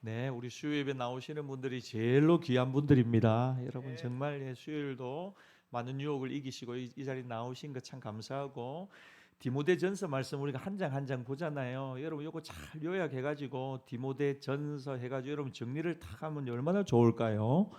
네, 우리 수요 예배 나오시는 분들이 제일로 귀한 분들입니다. 여러분 정말 수요일도 많은 유혹을 이기시고 이 자리에 나오신 것 참 감사하고 디모데전서 말씀 우리가 한 장 한 장 보잖아요. 여러분 이거 잘 요약해가지고 디모데전서 해가지고 여러분 정리를 탁 하면 얼마나 좋을까요?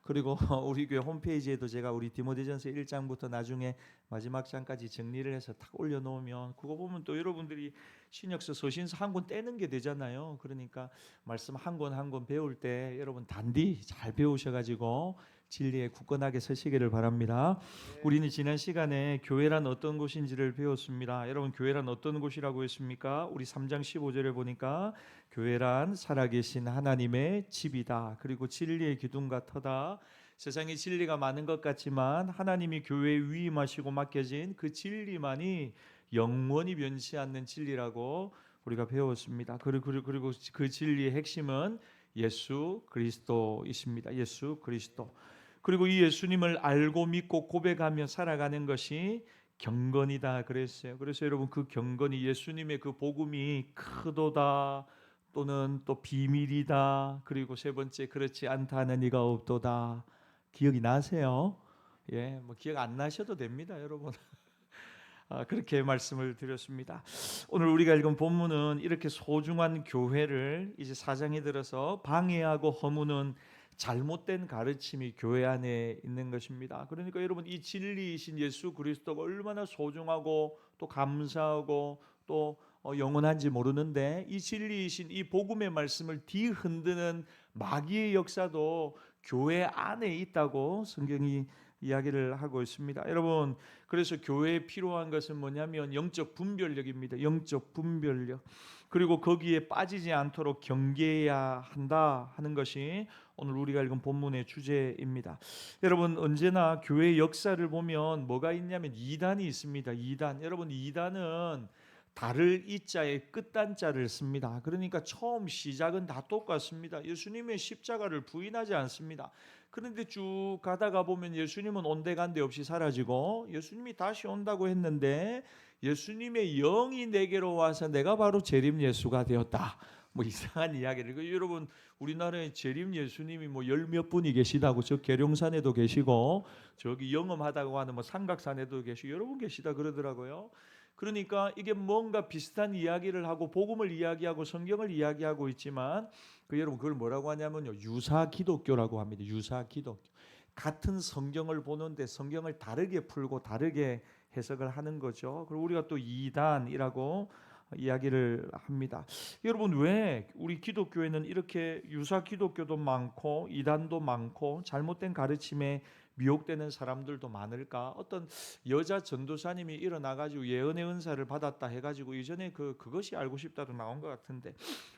그리고 우리 교회 홈페이지에도 제가 우리 디모데전서 1장부터 나중에 마지막 장까지 정리를 해서 탁 올려놓으면 그거 보면 또 여러분들이 신약서 서신서 한 권 떼는 게 되잖아요. 그러니까 말씀 한 권 한 권 배울 때 여러분 단디 잘 배우셔가지고 진리에 굳건하게 서시기를 바랍니다. 우리는 지난 시간에 교회란 어떤 곳인지를 배웠습니다. 여러분 교회란 어떤 곳이라고 했습니까? 우리 3장 15절에 보니까 교회란 살아계신 하나님의 집이다. 그리고 진리의 기둥과 터다. 세상에 진리가 많은 것 같지만 하나님이 교회에 위임하시고 맡겨진 그 진리만이 영원히 변치 않는 진리라고 우리가 배웠습니다. 그리고 그 진리의 핵심은 예수 그리스도이십니다. 예수 그리스도. 그리고 이 예수님을 알고 믿고 고백하며 살아가는 것이 경건이다 그랬어요. 그래서 여러분 그 경건이 예수님의 그 복음이 크도다 또는 또 비밀이다. 그리고 세 번째 그렇지 않다 하는 이가 없도다. 기억이 나세요? 예, 뭐 기억 안 나셔도 됩니다, 여러분. 그렇게 말씀을 드렸습니다. 오늘 우리가 읽은 본문은 이렇게 소중한 교회를 이제 사장에 들어서 방해하고 허무는 잘못된 가르침이 교회 안에 있는 것입니다. 그러니까 여러분 이 진리이신 예수 그리스도가 얼마나 소중하고 또 감사하고 또 영원한지 모르는데 이 진리이신 이 복음의 말씀을 뒤흔드는 마귀의 역사도 교회 안에 있다고 성경이 이야기를 하고 있습니다. 여러분 그래서 교회에 필요한 것은 뭐냐면 영적 분별력입니다. 영적 분별력. 그리고 거기에 빠지지 않도록 경계해야 한다 하는 것이 오늘 우리가 읽은 본문의 주제입니다. 여러분 언제나 교회 역사를 보면 뭐가 있냐면 이단이 있습니다. 이단. 여러분 이단은 달을 이자에 끝단자를 씁니다. 그러니까 처음 시작은 다 똑같습니다. 예수님의 십자가를 부인하지 않습니다. 그런데 쭉 가다가 보면 예수님은 온데간데 없이 사라지고 예수님이 다시 온다고 했는데 예수님의 영이 내게로 와서 내가 바로 재림 예수가 되었다. 뭐 이상한 이야기를. 여러분 우리나라에 재림 예수님이 뭐 열 몇 분이 계시다고 저 계룡산에도 계시고 저기 영험하다고 하는 뭐 삼각산에도 계시고 여러 분 계시다 그러더라고요. 그러니까 이게 뭔가 비슷한 이야기를 하고 복음을 이야기하고 성경을 이야기하고 있지만 여러분 그걸 뭐라고 하냐면요 유사 기독교라고 합니다. 유사 기독교. 같은 성경을 보는데 성경을 다르게 풀고 다르게 해석을 하는 거죠. 그리고 우리가 또 이단이라고 이야기를 합니다. 여러분 왜 우리 기독교에는 이렇게 유사 기독교도 많고 이단도 많고 잘못된 가르침에 미혹되는 사람들도 많을까? 어떤 여자 전도사님이 일어나가지고 예언의 은사를 받았다 해가지고 이전에 그것이 알고 싶다도 나온 것 같은데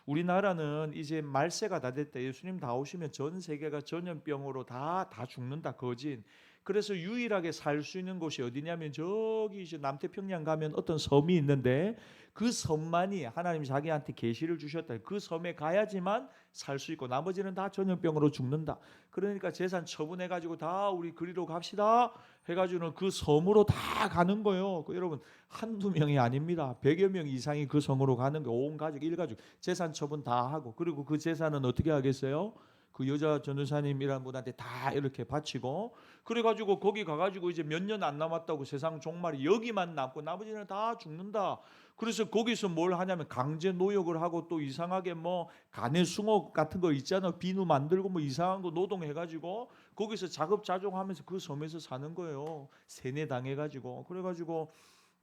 우리나라는 이제 말세가 다 됐다. 예수님 다 오시면 전 세계가 전염병으로 다 죽는다. 거진. 그래서 유일하게 살 수 있는 곳이 어디냐면 저기 이제 남태평양 가면 어떤 섬이 있는데 그 섬만이 하나님이 자기한테 계시를 주셨다. 그 섬에 가야지만 살 수 있고 나머지는 다 전염병으로 죽는다. 그러니까 재산 처분해가지고 다 우리 그리로 갑시다 해가지고는 그 섬으로 다 가는 거예요. 여러분 한두 명이 아닙니다. 100여 명 이상이 그 섬으로 가는 거. 온 가족 일가족 재산 처분 다 하고 그리고 그 재산은 어떻게 하겠어요? 그 여자 전도사님이라는 분한테 다 이렇게 바치고 그래가지고 거기 가가지고 이제 몇 년 안 남았다고 세상 종말이 여기만 남고 나머지는 다 죽는다. 그래서 거기서 뭘 하냐면 강제 노역을 하고 또 이상하게 뭐 가내 숭어 같은 거 있잖아. 비누 만들고 뭐 이상한 거 노동해가지고 거기서 자급자족하면서 그 섬에서 사는 거예요. 세뇌 당해가지고 그래가지고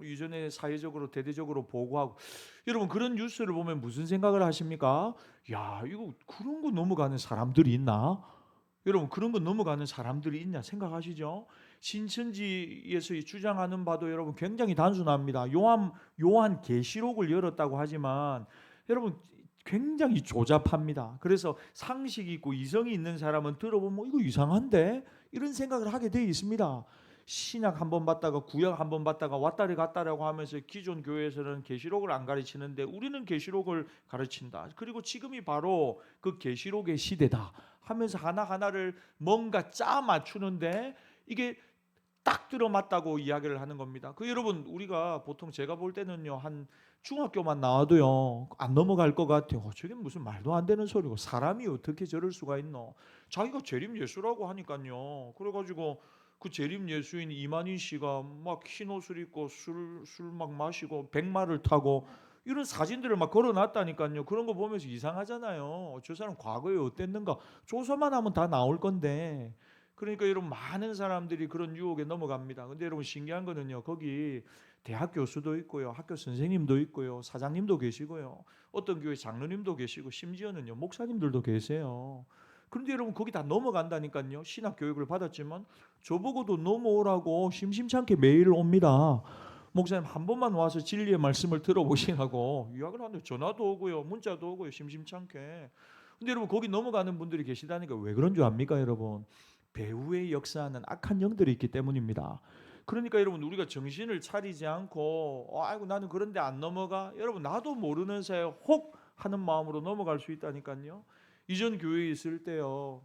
이전에 사회적으로 대대적으로 보고하고 여러분 그런 뉴스를 보면 무슨 생각을 하십니까? 야 이거 그런 거 넘어가는 사람들이 있나? 여러분 그런 거 넘어가는 사람들이 있냐 생각하시죠? 신천지에서 주장하는 바도 여러분 굉장히 단순합니다. 요한 계시록을 열었다고 하지만 여러분 굉장히 조잡합니다. 그래서 상식이 있고 이성이 있는 사람은 들어보면 이거 이상한데 이런 생각을 하게 돼 있습니다. 신약 한번 봤다가 구약 한번 봤다가 왔다리 갔다라고 하면서 기존 교회에서는 계시록을 안 가르치는데 우리는 계시록을 가르친다. 그리고 지금이 바로 그 계시록의 시대다 하면서 하나하나를 뭔가 짜 맞추는데 이게 딱 들어맞다고 이야기를 하는 겁니다. 그 여러분 우리가 보통 제가 볼 때는요 한 중학교만 나와도요 안 넘어갈 것 같아요. 저게 무슨 말도 안 되는 소리고 사람이 어떻게 저럴 수가 있노? 자기가 재림 예수라고 하니까요. 그래가지고 그 재림 예수인 이만희 씨가 막 흰 옷을 입고 술 막 마시고 백마를 타고 이런 사진들을 막 걸어놨다니까요. 그런 거 보면서 이상하잖아요. 저 사람 과거에 어땠는가 조사만 하면 다 나올 건데. 그러니까 여러분 많은 사람들이 그런 유혹에 넘어갑니다. 근데 여러분 신기한 거는요. 거기 대학 교수도 있고요. 학교 선생님도 있고요. 사장님도 계시고요. 어떤 교회 장로님도 계시고 심지어는요. 목사님들도 계세요. 그런데 여러분 거기 다 넘어간다니까요. 신학 교육을 받았지만 저보고도 넘어오라고 심심찮게 매일 옵니다. 목사님 한 번만 와서 진리의 말씀을 들어보시라고 이야기를 하는데 전화도 오고요. 문자도 오고요. 심심찮게. 근데 여러분 거기 넘어가는 분들이 계시다니까 왜 그런 줄 압니까 여러분? 배후의 역사하는 악한 영들이 있기 때문입니다. 그러니까 여러분 우리가 정신을 차리지 않고 아이고 나는 그런데 안 넘어가. 여러분 나도 모르는 사이에 혹 하는 마음으로 넘어갈 수 있다니까요. 이전 교회에 있을 때요.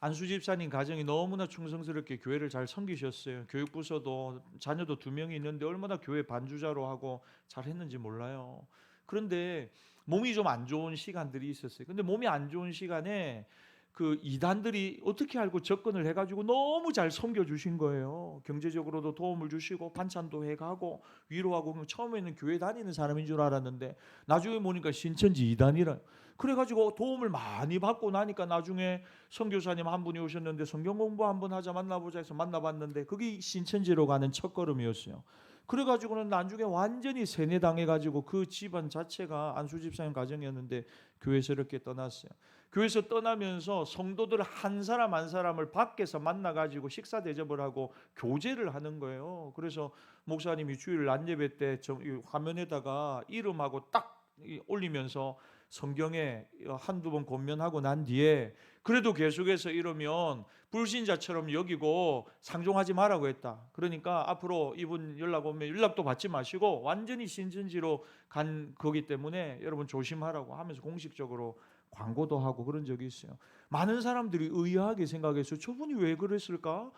안수 집사님 가정이 너무나 충성스럽게 교회를 잘 섬기셨어요. 교육부서도 자녀도 2명이 있는데 얼마나 교회 반주자로 하고 잘했는지 몰라요. 그런데 몸이 좀 안 좋은 시간들이 있었어요. 근데 몸이 안 좋은 시간에 그 이단들이 어떻게 알고 접근을 해가지고 너무 잘 섬겨주신 거예요. 경제적으로도 도움을 주시고 반찬도 해가고 위로하고. 처음에는 교회 다니는 사람인 줄 알았는데 나중에 보니까 신천지 이단이라. 그래가지고 도움을 많이 받고 나니까 나중에 선교사님 한 분이 오셨는데 성경 공부 한번 하자 만나보자 해서 만나봤는데 그게 신천지로 가는 첫걸음이었어요. 그래가지고는 나중에 완전히 세뇌당해가지고 그 집안 자체가 안수 집사님 가정이었는데 교회에서 이렇게 떠났어요. 교회에서 떠나면서 성도들 한 사람 한 사람을 밖에서 만나가지고 식사 대접을 하고 교제를 하는 거예요. 그래서 목사님이 주일 날 예배 때 화면에다가 이름하고 딱 올리면서 성경에 한두 번 권면하고 난 뒤에 그래도 계속해서 이러면 불신자처럼 여기고 상종하지 말라고 했다. 그러니까 앞으로 이분 연락 오면 연락도 받지 마시고 완전히 신천지로 간 거기 때문에 여러분 조심하라고 하면서 공식적으로 광고도 하고 그런 적이 있어요. 많은 사람들이 의아하게 생각해서 저분이 왜 그랬을까?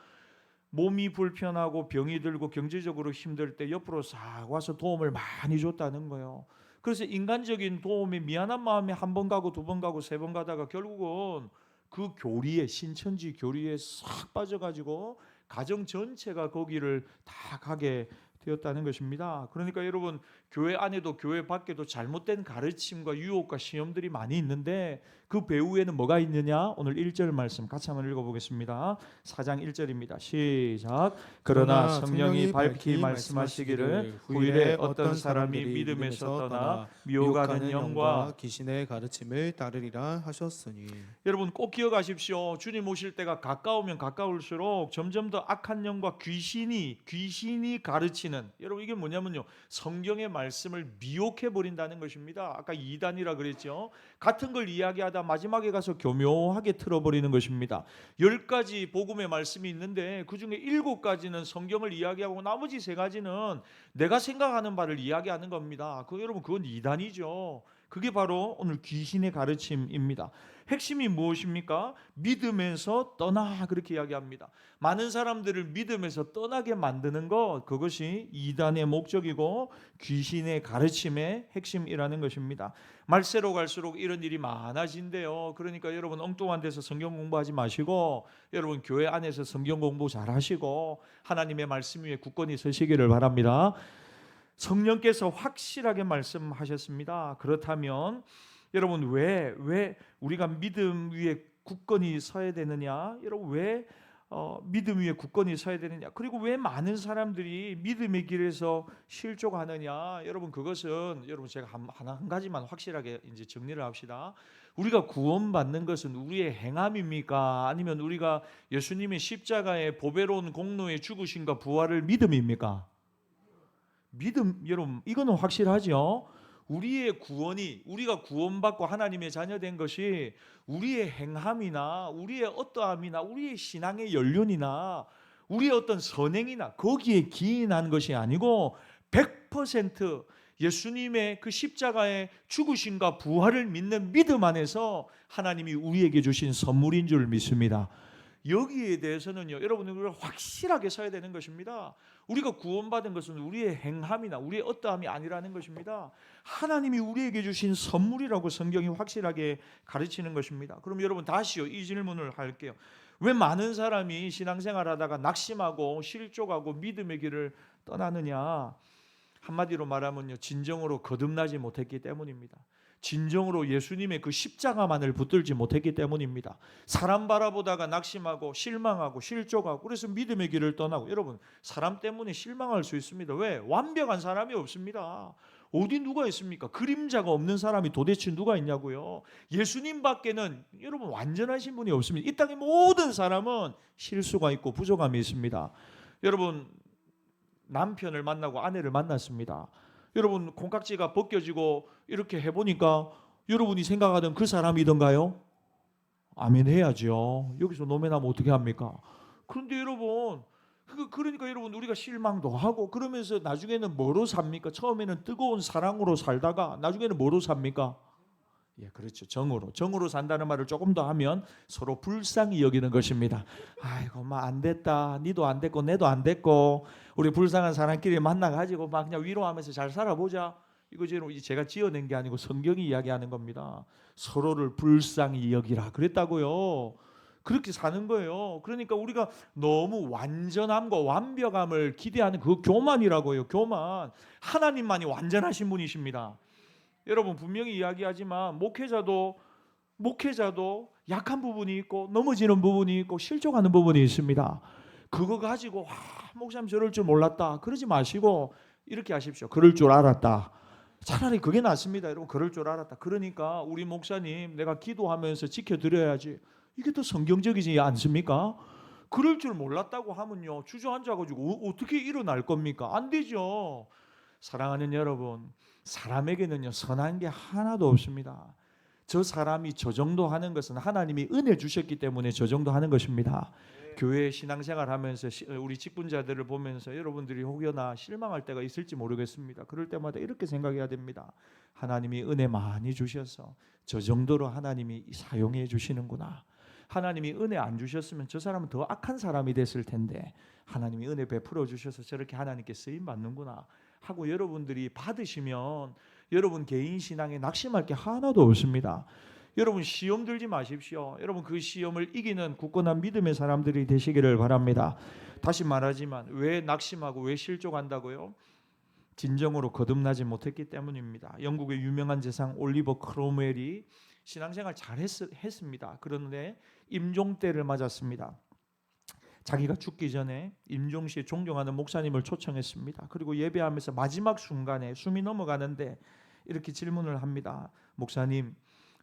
몸이 불편하고 병이 들고 경제적으로 힘들 때 옆으로 싹 와서 도움을 많이 줬다는 거예요. 그래서 인간적인 도움에 미안한 마음에 한 번 가고 2번 가고 3번 가다가 결국은 그 교리에 신천지 교리에 싹 빠져가지고 가정 전체가 거기를 다 가게 되었다는 것입니다. 그러니까 여러분 교회 안에도 교회 밖에도 잘못된 가르침과 유혹과 시험들이 많이 있는데 그 배후에는 뭐가 있느냐? 오늘 1절 말씀 같이 한번 읽어보겠습니다. 4장 1절입니다. 시작. 그러나 성령이 밝히 말씀하시기를 후일에 어떤 사람이 믿음에서 떠나 미혹하는 영과 귀신의 가르침을 따르리라 하셨으니. 여러분 꼭 기억하십시오. 주님 오실 때가 가까우면 가까울수록 점점 더 악한 영과 귀신이 가르치는, 여러분 이게 뭐냐면요, 성경의 말씀을 미혹해 버린다는 것입니다. 아까 이단이라 그랬죠. 같은 걸 이야기하다 마지막에 가서 교묘하게 틀어버리는 것입니다. 10가지 복음의 말씀이 있는데 그 중에 7가지는 성경을 이야기하고 나머지 3가지는 내가 생각하는 바를 이야기하는 겁니다. 여러분 그건 이단이죠. 그게 바로 오늘 귀신의 가르침입니다. 핵심이 무엇입니까? 믿음에서 떠나, 그렇게 이야기합니다. 많은 사람들을 믿음에서 떠나게 만드는 것, 그것이 이단의 목적이고 귀신의 가르침의 핵심이라는 것입니다. 말세로 갈수록 이런 일이 많아진대요. 그러니까 여러분 엉뚱한 데서 성경 공부하지 마시고 여러분 교회 안에서 성경 공부 잘 하시고 하나님의 말씀 위에 굳건히 서시기를 바랍니다. 성령께서 확실하게 말씀하셨습니다. 그렇다면 여러분 왜 우리가 믿음 위에 굳건히 서야 되느냐? 여러분 왜 믿음 위에 굳건히 서야 되느냐? 그리고 왜 많은 사람들이 믿음의 길에서 실족하느냐? 여러분 그것은 여러분 제가 한 가지만 확실하게 이제 정리를 합시다. 우리가 구원받는 것은 우리의 행함입니까? 아니면 우리가 예수님의 십자가의 보배로운 공로의 죽으심과 부활을 믿음입니까? 믿음, 여러분 이거는 확실하죠. 우리의 구원이, 우리가 구원받고 하나님의 자녀된 것이 우리의 행함이나 우리의 어떠함이나 우리의 신앙의 연륜이나 우리의 어떤 선행이나 거기에 기인한 것이 아니고 100% 예수님의 그 십자가의 죽으심과 부활을 믿는 믿음 안에서 하나님이 우리에게 주신 선물인 줄 믿습니다. 여기에 대해서는요, 여러분 우리가 확실하게 서야 되는 것입니다. 우리가 구원받은 것은 우리의 행함이나 우리의 어떠함이 아니라는 것입니다. 하나님이 우리에게 주신 선물이라고 성경이 확실하게 가르치는 것입니다. 그럼 여러분 다시요, 이 질문을 할게요. 왜 많은 사람이 신앙생활하다가 낙심하고 실족하고 믿음의 길을 떠나느냐? 한마디로 말하면요, 진정으로 거듭나지 못했기 때문입니다. 진정으로 예수님의 그 십자가만을 붙들지 못했기 때문입니다. 사람 바라보다가 낙심하고 실망하고 실족하고 그래서 믿음의 길을 떠나고. 여러분, 사람 때문에 실망할 수 있습니다. 왜? 완벽한 사람이 없습니다. 어디 누가 있습니까? 그림자가 없는 사람이 도대체 누가 있냐고요. 예수님 밖에는 여러분 완전하신 분이 없습니다. 이 땅의 모든 사람은 실수가 있고 부족함이 있습니다. 여러분, 남편을 만나고 아내를 만났습니다. 여러분, 콩깍지가 벗겨지고 이렇게 해보니까 여러분이 생각하던 그 사람이던가요? 아멘 해야죠. 여기서 노매나면 어떻게 합니까? 그런데 여러분, 그러니까 여러분, 우리가 실망도 하고 그러면서 나중에는 뭐로 삽니까? 처음에는 뜨거운 사랑으로 살다가 나중에는 뭐로 삽니까? 예, 그렇죠. 정으로 산다는 말을 조금 더 하면 서로 불쌍히 여기는 것입니다. 아이고, 막 안 됐다. 니도 안 됐고 내도 안 됐고 우리 불쌍한 사람끼리 만나가지고 막 그냥 위로하면서 잘 살아보자. 이거 제가 지어낸 게 아니고 성경이 이야기하는 겁니다. 서로를 불쌍히 여기라 그랬다고요. 그렇게 사는 거예요. 그러니까 우리가 너무 완전함과 완벽함을 기대하는 그 교만이라고요. 교만. 하나님만이 완전하신 분이십니다. 여러분, 분명히 이야기하지만 목회자도 약한 부분이 있고 넘어지는 부분이 있고 실족하는 부분이 있습니다. 그거 가지고 목사님 저럴 줄 몰랐다 그러지 마시고 이렇게 하십시오. 그럴 줄 알았다. 차라리 그게 낫습니다. 여러분, 그럴 줄 알았다. 그러니까 우리 목사님 내가 기도하면서 지켜드려야지. 이게 더 성경적이지 않습니까? 그럴 줄 몰랐다고 하면요, 주저앉아가지고 어떻게 일어날 겁니까? 안 되죠. 사랑하는 여러분, 사람에게는요 선한 게 하나도 없습니다. 저 사람이 저 정도 하는 것은 하나님이 은혜 주셨기 때문에 저 정도 하는 것입니다. 교회 신앙생활 하면서 우리 직분자들을 보면서 여러분들이 혹여나 실망할 때가 있을지 모르겠습니다. 그럴 때마다 이렇게 생각해야 됩니다. 하나님이 은혜 많이 주셔서 저 정도로 하나님이 사용해 주시는구나. 하나님이 은혜 안 주셨으면 저 사람은 더 악한 사람이 됐을 텐데 하나님이 은혜 베풀어 주셔서 저렇게 하나님께 쓰임 받는구나 하고 여러분들이 받으시면 여러분 개인 신앙에 낙심할 게 하나도 없습니다. 여러분, 시험 들지 마십시오. 여러분, 그 시험을 이기는 굳건한 믿음의 사람들이 되시기를 바랍니다. 다시 말하지만 왜 낙심하고 왜 실족한다고요? 진정으로 거듭나지 못했기 때문입니다. 영국의 유명한 제상 올리버 크롬웰이 신앙생활 잘 했습니다. 그런데 임종 때를 맞았습니다. 자기가 죽기 전에 임종시에 존경하는 목사님을 초청했습니다. 그리고 예배하면서 마지막 순간에 숨이 넘어가는데 이렇게 질문을 합니다. 목사님,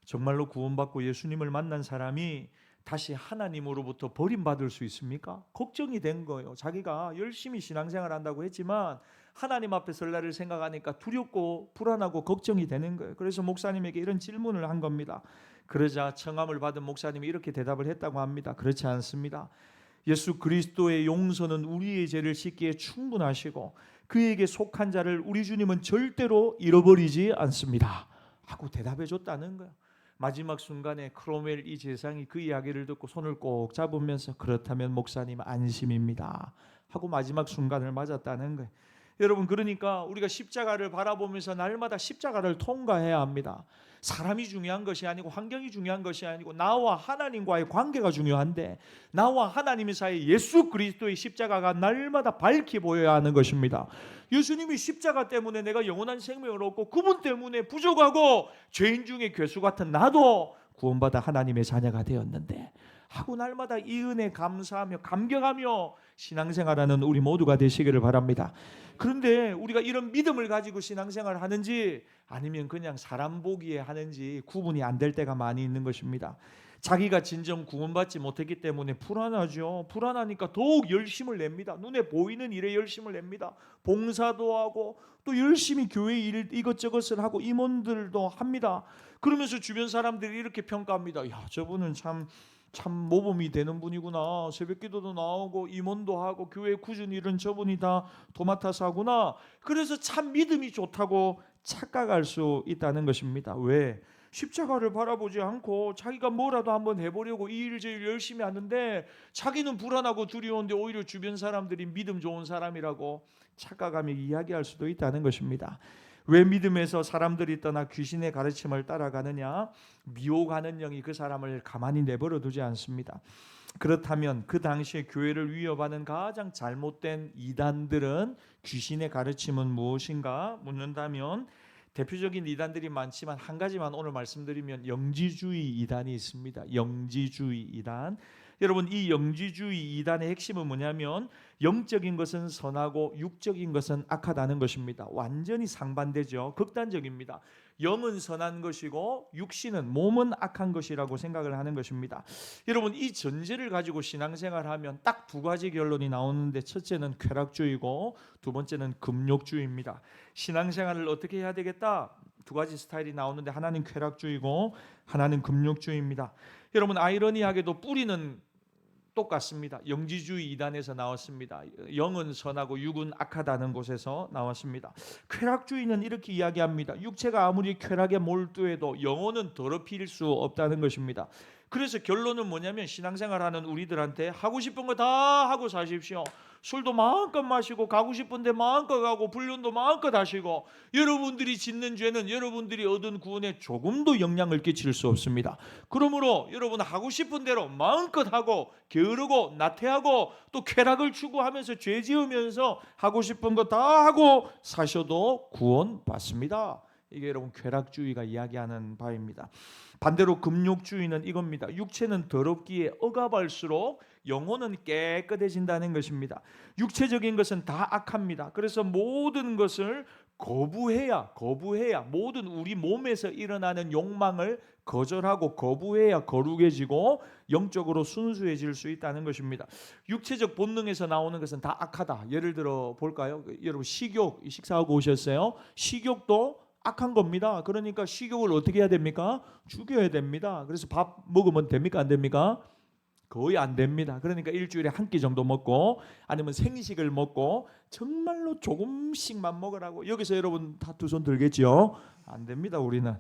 정말로 구원받고 예수님을 만난 사람이 다시 하나님으로부터 버림받을 수 있습니까? 걱정이 된 거예요. 자기가 열심히 신앙생활 한다고 했지만 하나님 앞에 설 날을 생각하니까 두렵고 불안하고 걱정이 되는 거예요. 그래서 목사님에게 이런 질문을 한 겁니다. 그러자 청함을 받은 목사님이 이렇게 대답을 했다고 합니다. 그렇지 않습니다. 예수 그리스도의 용서는 우리의 죄를 씻기에 충분하시고 그에게 속한 자를 우리 주님은 절대로 잃어버리지 않습니다 하고 대답해 줬다는 거예요. 마지막 순간에 크롬웰 이 제상이 그 이야기를 듣고 손을 꼭 잡으면서 그렇다면 목사님 안심입니다 하고 마지막 순간을 맞았다는 거예요. 여러분, 그러니까 우리가 십자가를 바라보면서 날마다 십자가를 통과해야 합니다. 사람이 중요한 것이 아니고 환경이 중요한 것이 아니고 나와 하나님과의 관계가 중요한데 나와 하나님의 사이에 예수 그리스도의 십자가가 날마다 밝히 보여야 하는 것입니다. 예수님이 십자가 때문에 내가 영원한 생명을 얻고 그분 때문에 부족하고 죄인 중에 괴수 같은 나도 구원받아 하나님의 자녀가 되었는데 하고 날마다 이 은혜 감사하며 감격하며 신앙생활하는 우리 모두가 되시기를 바랍니다. 그런데 우리가 이런 믿음을 가지고 신앙생활을 하는지 아니면 그냥 사람 보기에 하는지 구분이 안 될 때가 많이 있는 것입니다. 자기가 진정 구원받지 못했기 때문에 불안하죠. 불안하니까 더욱 열심을 냅니다. 눈에 보이는 일에 열심을 냅니다. 봉사도 하고 또 열심히 교회 일 이것저것을 하고 임원들도 합니다. 그러면서 주변 사람들이 이렇게 평가합니다. 야, 저분은 참 모범이 되는 분이구나. 새벽기도도 나오고 임원도 하고 교회 꾸준히 일은 저분이 다 도맡아서 하구나. 그래서 참 믿음이 좋다고 착각할 수 있다는 것입니다. 왜? 십자가를 바라보지 않고 자기가 뭐라도 한번 해보려고 이 일 저 일 열심히 하는데 자기는 불안하고 두려운데 오히려 주변 사람들이 믿음 좋은 사람이라고 착각하며 이야기할 수도 있다는 것입니다. 왜 믿음에서 사람들이 떠나 귀신의 가르침을 따라가느냐? 미혹하는 영이 그 사람을 가만히 내버려 두지 않습니다. 그렇다면 그 당시에 교회를 위협하는 가장 잘못된 이단들은 귀신의 가르침은 무엇인가 묻는다면 대표적인 이단들이 많지만 한 가지만 오늘 말씀드리면 영지주의 이단이 있습니다. 영지주의 이단. 여러분, 이 영지주의 이단의 핵심은 뭐냐면 영적인 것은 선하고 육적인 것은 악하다는 것입니다. 완전히 상반되죠. 극단적입니다. 영은 선한 것이고 육신은 몸은 악한 것이라고 생각을 하는 것입니다. 여러분, 이 전제를 가지고 신앙생활하면 딱 두 가지 결론이 나오는데 첫째는 쾌락주의고 두 번째는 금욕주의입니다. 신앙생활을 어떻게 해야 되겠다? 두 가지 스타일이 나오는데 하나는 쾌락주의고 하나는 금욕주의입니다. 여러분, 아이러니하게도 뿌리는 똑같습니다. 영지주의 이단에서 나왔습니다. 영은 선하고 육은 악하다는 곳에서 나왔습니다. 쾌락주의는 이렇게 이야기합니다. 육체가 아무리 쾌락에 몰두해도 영혼은 더럽힐 수 없다는 것입니다. 그래서 결론은 뭐냐면 신앙생활하는 우리들한테 하고 싶은 거 다 하고 사십시오. 술도 마음껏 마시고 가고 싶은데 마음껏 가고 불륜도 마음껏 하시고 여러분들이 짓는 죄는 여러분들이 얻은 구원에 조금도 영향을 끼칠 수 없습니다. 그러므로 여러분 하고 싶은 대로 마음껏 하고 게으르고 나태하고 또 쾌락을 추구하면서 죄 지으면서 하고 싶은 거 다 하고 사셔도 구원 받습니다. 이게 여러분 쾌락주의가 이야기하는 바입니다. 반대로 금욕주의는 이겁니다. 육체는 더럽기에 억압할수록 영혼은 깨끗해진다는 것입니다. 육체적인 것은 다 악합니다. 그래서 모든 것을 거부해야 모든 우리 몸에서 일어나는 욕망을 거절하고 거부해야 거룩해지고 영적으로 순수해질 수 있다는 것입니다. 육체적 본능에서 나오는 것은 다 악하다. 예를 들어 볼까요? 여러분 식욕, 식사하고 오셨어요? 식욕도 악한 겁니다. 그러니까 식욕을 어떻게 해야 됩니까? 죽여야 됩니다. 그래서 밥 먹으면 됩니까? 안 됩니까? 거의 안 됩니다. 그러니까 일주일에 한 끼 정도 먹고 아니면 생식을 먹고 정말로 조금씩만 먹으라고. 여기서 여러분 다 두 손 들겠죠? 안 됩니다. 우리는.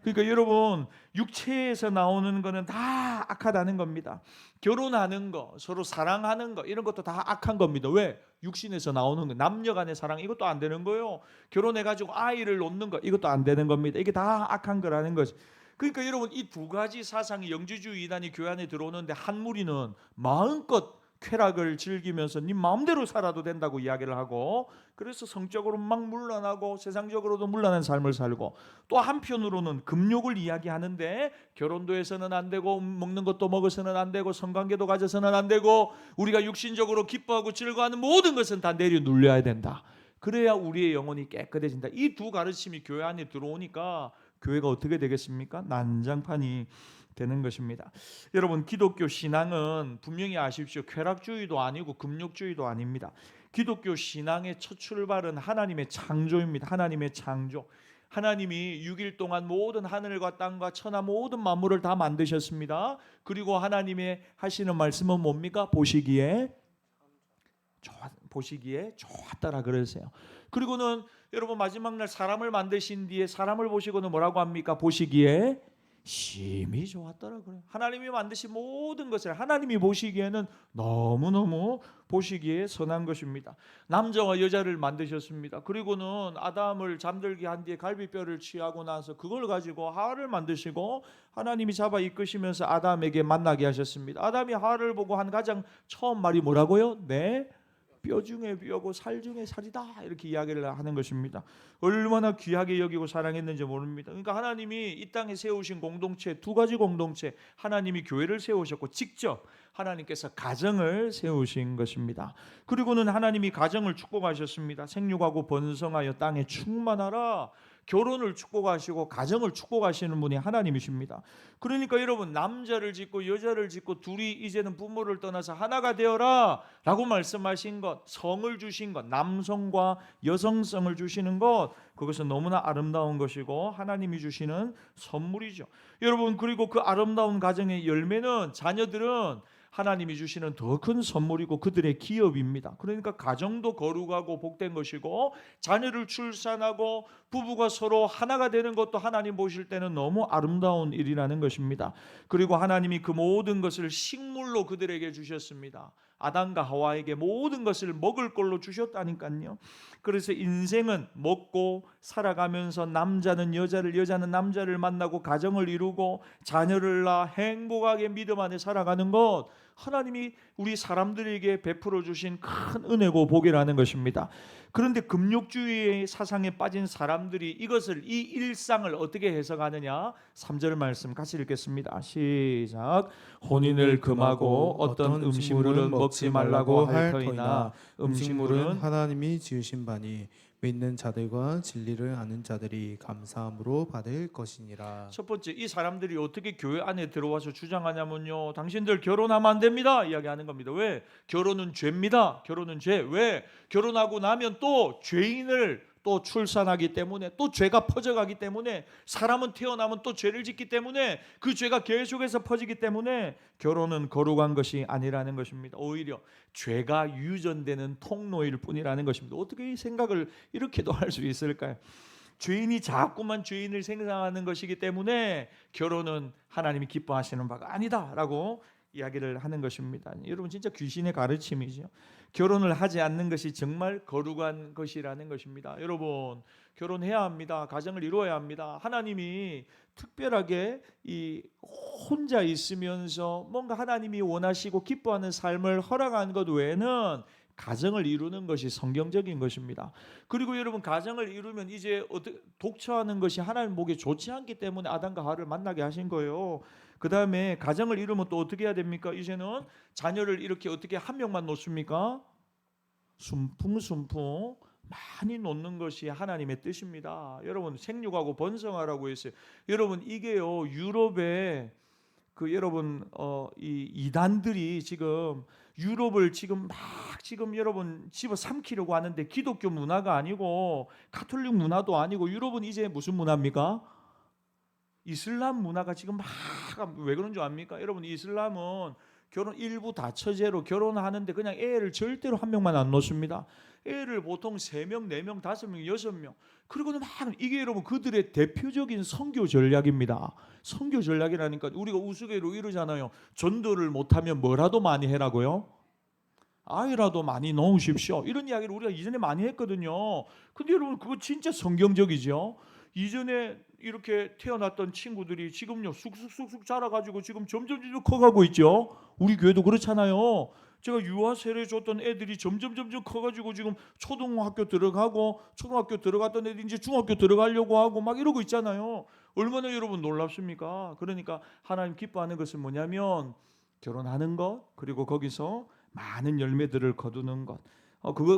그러니까 여러분 육체에서 나오는 거는 다 악하다는 겁니다. 결혼하는 거, 서로 사랑하는 거 이런 것도 다 악한 겁니다. 왜? 육신에서 나오는 거, 남녀 간의 사랑 이것도 안 되는 거예요. 결혼해가지고 아이를 놓는 거 이것도 안 되는 겁니다. 이게 다 악한 거라는 거죠. 그러니까 여러분 이 두 가지 사상이 영지주의 이단이 교회 안에 들어오는데 한 무리는 마음껏 쾌락을 즐기면서 네 마음대로 살아도 된다고 이야기를 하고 그래서 성적으로 막 물러나고 세상적으로도 물러난 삶을 살고 또 한편으로는 금욕을 이야기하는데 결혼도 해서는 안 되고 먹는 것도 먹어서는 안 되고 성관계도 가져서는 안 되고 우리가 육신적으로 기뻐하고 즐거워하는 모든 것은 다 내려눌려야 된다. 그래야 우리의 영혼이 깨끗해진다. 이 두 가르침이 교회 안에 들어오니까 교회가 어떻게 되겠습니까? 난장판이 되는 것입니다. 여러분 기독교 신앙은 분명히 아십시오. 쾌락주의도 아니고 금욕주의도 아닙니다. 기독교 신앙의 첫 출발은 하나님의 창조입니다. 하나님의 창조. 하나님이 6일 동안 모든 하늘과 땅과 천하 모든 만물을 다 만드셨습니다. 그리고 하나님의 하시는 말씀은 뭡니까? 보시기에 좋았더라 그러세요. 그리고는 여러분 마지막 날 사람을 만드신 뒤에 사람을 보시고는 뭐라고 합니까? 보시기에 심히 좋았더라 그래요. 하나님이 만드신 모든 것을 하나님이 보시기에는 너무너무 보시기에 선한 것입니다. 남자와 여자를 만드셨습니다. 그리고는 아담을 잠들게 한 뒤에 갈비뼈를 취하고 나서 그걸 가지고 하와를 만드시고 하나님이 잡아 이끄시면서 아담에게 만나게 하셨습니다. 아담이 하와를 보고 한 가장 처음 말이 뭐라고요? 네. 뼈 중에 뼈고 살 중에 살이다 이렇게 이야기를 하는 것입니다. 얼마나 귀하게 여기고 사랑했는지 모릅니다. 그러니까 하나님이 이 땅에 세우신 공동체 두 가지 공동체 하나님이 교회를 세우셨고 직접 하나님께서 가정을 세우신 것입니다. 그리고는 하나님이 가정을 축복하셨습니다. 생육하고 번성하여 땅에 충만하라. 결혼을 축복하시고 가정을 축복하시는 분이 하나님이십니다. 그러니까 여러분 남자를 짓고 여자를 짓고 둘이 이제는 부모를 떠나서 하나가 되어라 라고 말씀하신 것, 성을 주신 것, 남성과 여성성을 주시는 것, 그것은 너무나 아름다운 것이고 하나님이 주시는 선물이죠. 여러분 그리고 그 아름다운 가정의 열매는 자녀들은 하나님이 주시는 더 큰 선물이고 그들의 기업입니다. 그러니까 가정도 거룩하고 복된 것이고 자녀를 출산하고 부부가 서로 하나가 되는 것도 하나님 보실 때는 너무 아름다운 일이라는 것입니다. 그리고 하나님이 그 모든 것을 식물로 그들에게 주셨습니다. 아담과 하와에게 모든 것을 먹을 걸로 주셨다니까요. 그래서 인생은 먹고 살아가면서 남자는 여자를, 여자는 남자를 만나고 가정을 이루고 자녀를 낳아 행복하게 믿음 안에 살아가는 것, 하나님이 우리 사람들에게 베풀어 주신 큰 은혜고 복이라는 것입니다. 그런데 금욕주의의 사상에 빠진 사람들이 이것을, 이 일상을 어떻게 해석하느냐? 3절 말씀 같이 읽겠습니다. 시작. 혼인을 금하고 어떤 음식물은 먹지 말라고 할 터이나 음식물은 하나님이 지으신 바니 믿는 자들과 진리를 아는 자들이 감사함으로 받을 것이니라. 첫 번째, 이 사람들이 어떻게 교회 안에 들어와서 주장하냐면요, 당신들 결혼하면 안 됩니다 이야기하는 겁니다. 왜? 결혼은 죄입니다. 결혼은 죄. 왜? 결혼하고 나면 또 죄인을 또 출산하기 때문에, 또 죄가 퍼져가기 때문에, 사람은 태어나면 또 죄를 짓기 때문에 그 죄가 계속해서 퍼지기 때문에 결혼은 거룩한 것이 아니라는 것입니다. 오히려 죄가 유전되는 통로일 뿐이라는 것입니다. 어떻게 이 생각을 이렇게도 할 수 있을까요? 죄인이 자꾸만 죄인을 생산하는 것이기 때문에 결혼은 하나님이 기뻐하시는 바가 아니다라고 이야기를 하는 것입니다. 여러분, 진짜 귀신의 가르침이죠. 결혼을 하지 않는 것이 정말 거룩한 것이라는 것입니다. 여러분, 결혼해야 합니다. 가정을 이루어야 합니다. 하나님이 특별하게 이 혼자 있으면서 뭔가 하나님이 원하시고 기뻐하는 삶을 허락한 것 외에는 가정을 이루는 것이 성경적인 것입니다. 그리고 여러분, 가정을 이루면 이제 독처하는 것이 하나님 보기에 좋지 않기 때문에 아담과 하와를 만나게 하신 거예요. 그 다음에 가정을 이루면 또 어떻게 해야 됩니까? 이제는 자녀를 이렇게 어떻게 한 명만 놓습니까? 순풍순풍 많이 놓는 것이 하나님의 뜻입니다. 여러분, 생육하고 번성하라고 했어요. 여러분, 이게요, 유럽에 여러분 이 이단들이 지금 유럽을 지금 여러분 집어 삼키려고 하는데, 기독교 문화가 아니고 가톨릭 문화도 아니고 유럽은 이제 무슨 문화입니까? 이슬람 문화가 지금 왜 그런 줄 압니까? 여러분, 이슬람은 결혼 일부 다처제로 결혼하는데 그냥 애를 절대로 한 명만 안 놓습니다. 애를 보통 3명, 4명, 5명, 6명. 그리고는 이게 여러분 그들의 대표적인 선교 전략입니다. 선교 전략이라니까 우리가 우스개로 이러잖아요. 전도를 못하면 뭐라도 많이 해라고요? 아이라도 많이 놓으십시오. 이런 이야기를 우리가 이전에 많이 했거든요. 근데 여러분, 그거 진짜 성경적이죠. 이전에 이렇게 태어났던 친구들이 지금요 쑥쑥쑥쑥 자라가지고 지금 점점 커가고 있죠. 우리 교회도 그렇잖아요. 제가 유아 세례 줬던 애들이 점점 커가지고 지금 초등학교 들어가고, 초등학교 들어갔던 애들이 이제 중학교 들어가려고 하고 막 이러고 있잖아요. 얼마나 여러분 놀랍습니까? 그러니까 하나님 기뻐하는 것은 뭐냐면 결혼하는 것, 그리고 거기서 많은 열매들을 거두는 것.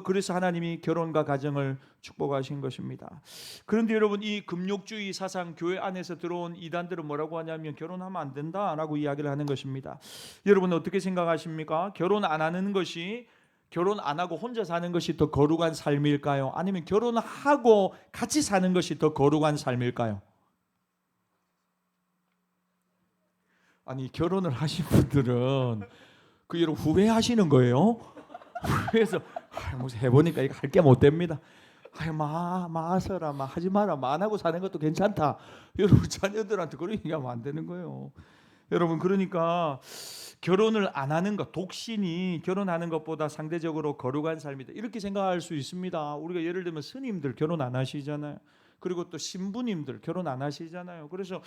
그래서 하나님이 결혼과 가정을 축복하신 것입니다. 그런데 여러분, 이 금욕주의 사상 교회 안에서 들어온 이단들은 뭐라고 하냐면 결혼하면 안 된다라고 이야기를 하는 것입니다. 여러분, 어떻게 생각하십니까? 결혼 안 하는 것이, 결혼 안 하고 혼자 사는 것이 더 거룩한 삶일까요? 아니면 결혼하고 같이 사는 것이 더 거룩한 삶일까요? 아니, 결혼을 하신 분들은 여러분 후회하시는 거예요. 그래서 해보니까 이거 할 게 못 됩니다. 마서라, 하지 마라, 안 하고 사는 것도 괜찮다. 여러분, 자녀들한테 그런 얘기하면 안 되는 거예요. 여러분, 그러니까 결혼을 안 하는 것, 독신이 결혼하는 것보다 상대적으로 거룩한 삶이다, 이렇게 생각할 수 있습니다. 우리가 예를 들면 스님들 결혼 안 하시잖아요. 그리고 또 신부님들 결혼 안 하시잖아요. 그래서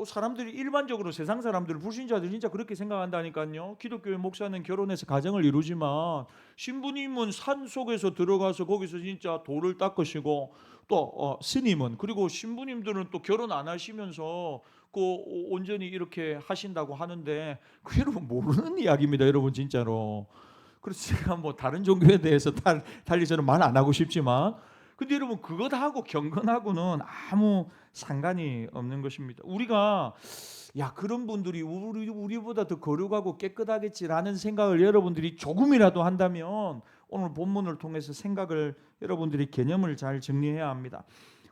사람들이 일반적으로 세상 사람들, 불신자들 진짜 그렇게 생각한다니까요. 기독교의 목사는 결혼해서 가정을 이루지만 신부님은 산 속에서 들어가서 거기서 진짜 돌을 닦으시고, 또 스님은, 그리고 신부님들은 또 결혼 안 하시면서 온전히 이렇게 하신다고 하는데, 그 여러분 모르는 이야기입니다. 여러분, 진짜로. 그래서 제가 다른 종교에 대해서 달리 저는 말 안 하고 싶지만, 근데 여러분, 그것하고 경건하고는 아무 상관이 없는 것입니다. 우리가 그런 분들이 우리보다 더 거룩하고 깨끗하겠지라는 생각을 여러분들이 조금이라도 한다면 오늘 본문을 통해서 생각을, 여러분들이 개념을 잘 정리해야 합니다.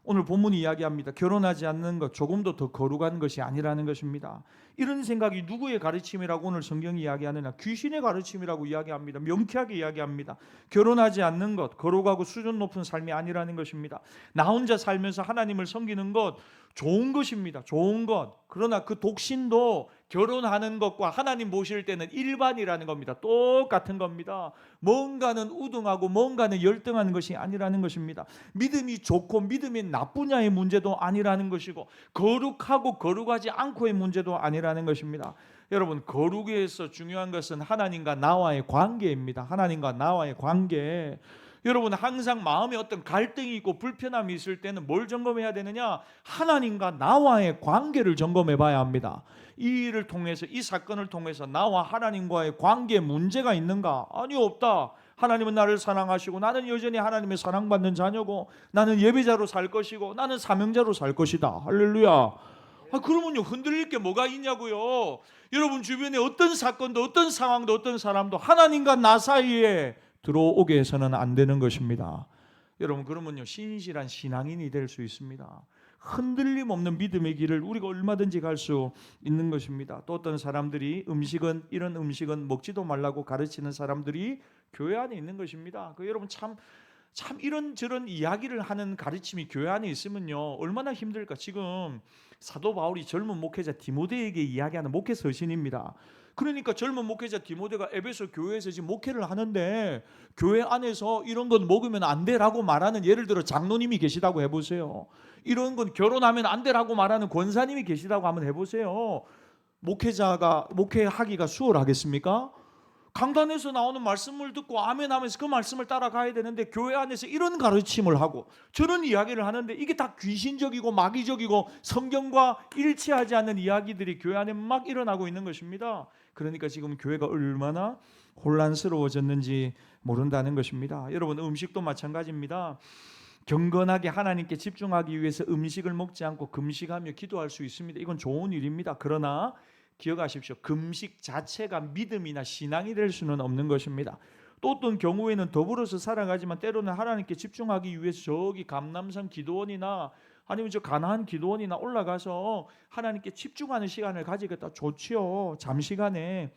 오늘 본문이 이야기합니다. 결혼하지 않는 것 조금도 더 거룩한 것이 아니라는 것입니다. 이런 생각이 누구의 가르침이라고 오늘 성경이 이야기하느냐? 귀신의 가르침이라고 이야기합니다. 명쾌하게 이야기합니다. 결혼하지 않는 것, 거룩하고 수준 높은 삶이 아니라는 것입니다. 나 혼자 살면서 하나님을 섬기는 것 좋은 것입니다. 좋은 것. 그러나 그 독신도 결혼하는 것과 하나님 보실 때는 일반이라는 겁니다. 똑같은 겁니다. 뭔가는 우등하고 뭔가는 열등한 것이 아니라는 것입니다. 믿음이 좋고 믿음이 나쁘냐의 문제도 아니라는 것이고, 거룩하고 거룩하지 않고의 문제도 아니라는 것입니다. 여러분, 거룩에서 중요한 것은 하나님과 나와의 관계입니다. 하나님과 나와의 관계. 여러분, 항상 마음에 어떤 갈등이 있고 불편함이 있을 때는 뭘 점검해야 되느냐? 하나님과 나와의 관계를 점검해 봐야 합니다. 이 일을 통해서, 이 사건을 통해서 나와 하나님과의 관계에 문제가 있는가? 아니요, 없다. 하나님은 나를 사랑하시고 나는 여전히 하나님의 사랑받는 자녀고 나는 예배자로 살 것이고 나는 사명자로 살 것이다. 할렐루야. 그러면요, 흔들릴 게 뭐가 있냐고요. 여러분 주변에 어떤 사건도 어떤 상황도 어떤 사람도 하나님과 나 사이에 들어오게 해서는 안 되는 것입니다. 여러분, 그러면요, 신실한 신앙인이 될 수 있습니다. 흔들림 없는 믿음의 길을 우리가 얼마든지 갈 수 있는 것입니다. 또 어떤 사람들이 이런 음식은 먹지도 말라고 가르치는 사람들이 교회 안에 있는 것입니다. 여러분 참 이런저런 이야기를 하는 가르침이 교회 안에 있으면요, 얼마나 힘들까. 지금 사도 바울이 젊은 목회자 디모데에게 이야기하는 목회 서신입니다. 그러니까 젊은 목회자 디모데가 에베소 교회에서 지금 목회를 하는데 교회 안에서 이런 건 먹으면 안 돼라고 말하는, 예를 들어 장로님이 계시다고 해보세요. 이런 건 결혼하면 안 돼라고 말하는 권사님이 계시다고 한번 해보세요. 목회자가 목회하기가 수월하겠습니까? 강단에서 나오는 말씀을 듣고 아멘 하면서 그 말씀을 따라가야 되는데 교회 안에서 이런 가르침을 하고 저런 이야기를 하는데 이게 다 귀신적이고 마귀적이고 성경과 일치하지 않는 이야기들이 교회 안에 막 일어나고 있는 것입니다. 그러니까 지금 교회가 얼마나 혼란스러워졌는지 모른다는 것입니다. 여러분, 음식도 마찬가지입니다. 경건하게 하나님께 집중하기 위해서 음식을 먹지 않고 금식하며 기도할 수 있습니다. 이건 좋은 일입니다. 그러나 기억하십시오. 금식 자체가 믿음이나 신앙이 될 수는 없는 것입니다. 또 어떤 경우에는 더불어서 살아가지만 때로는 하나님께 집중하기 위해서 저기 감람산 기도원이나 아니면 저 가나안 기도원이나 올라가서 하나님께 집중하는 시간을 가지겠다. 좋지요, 잠시간에.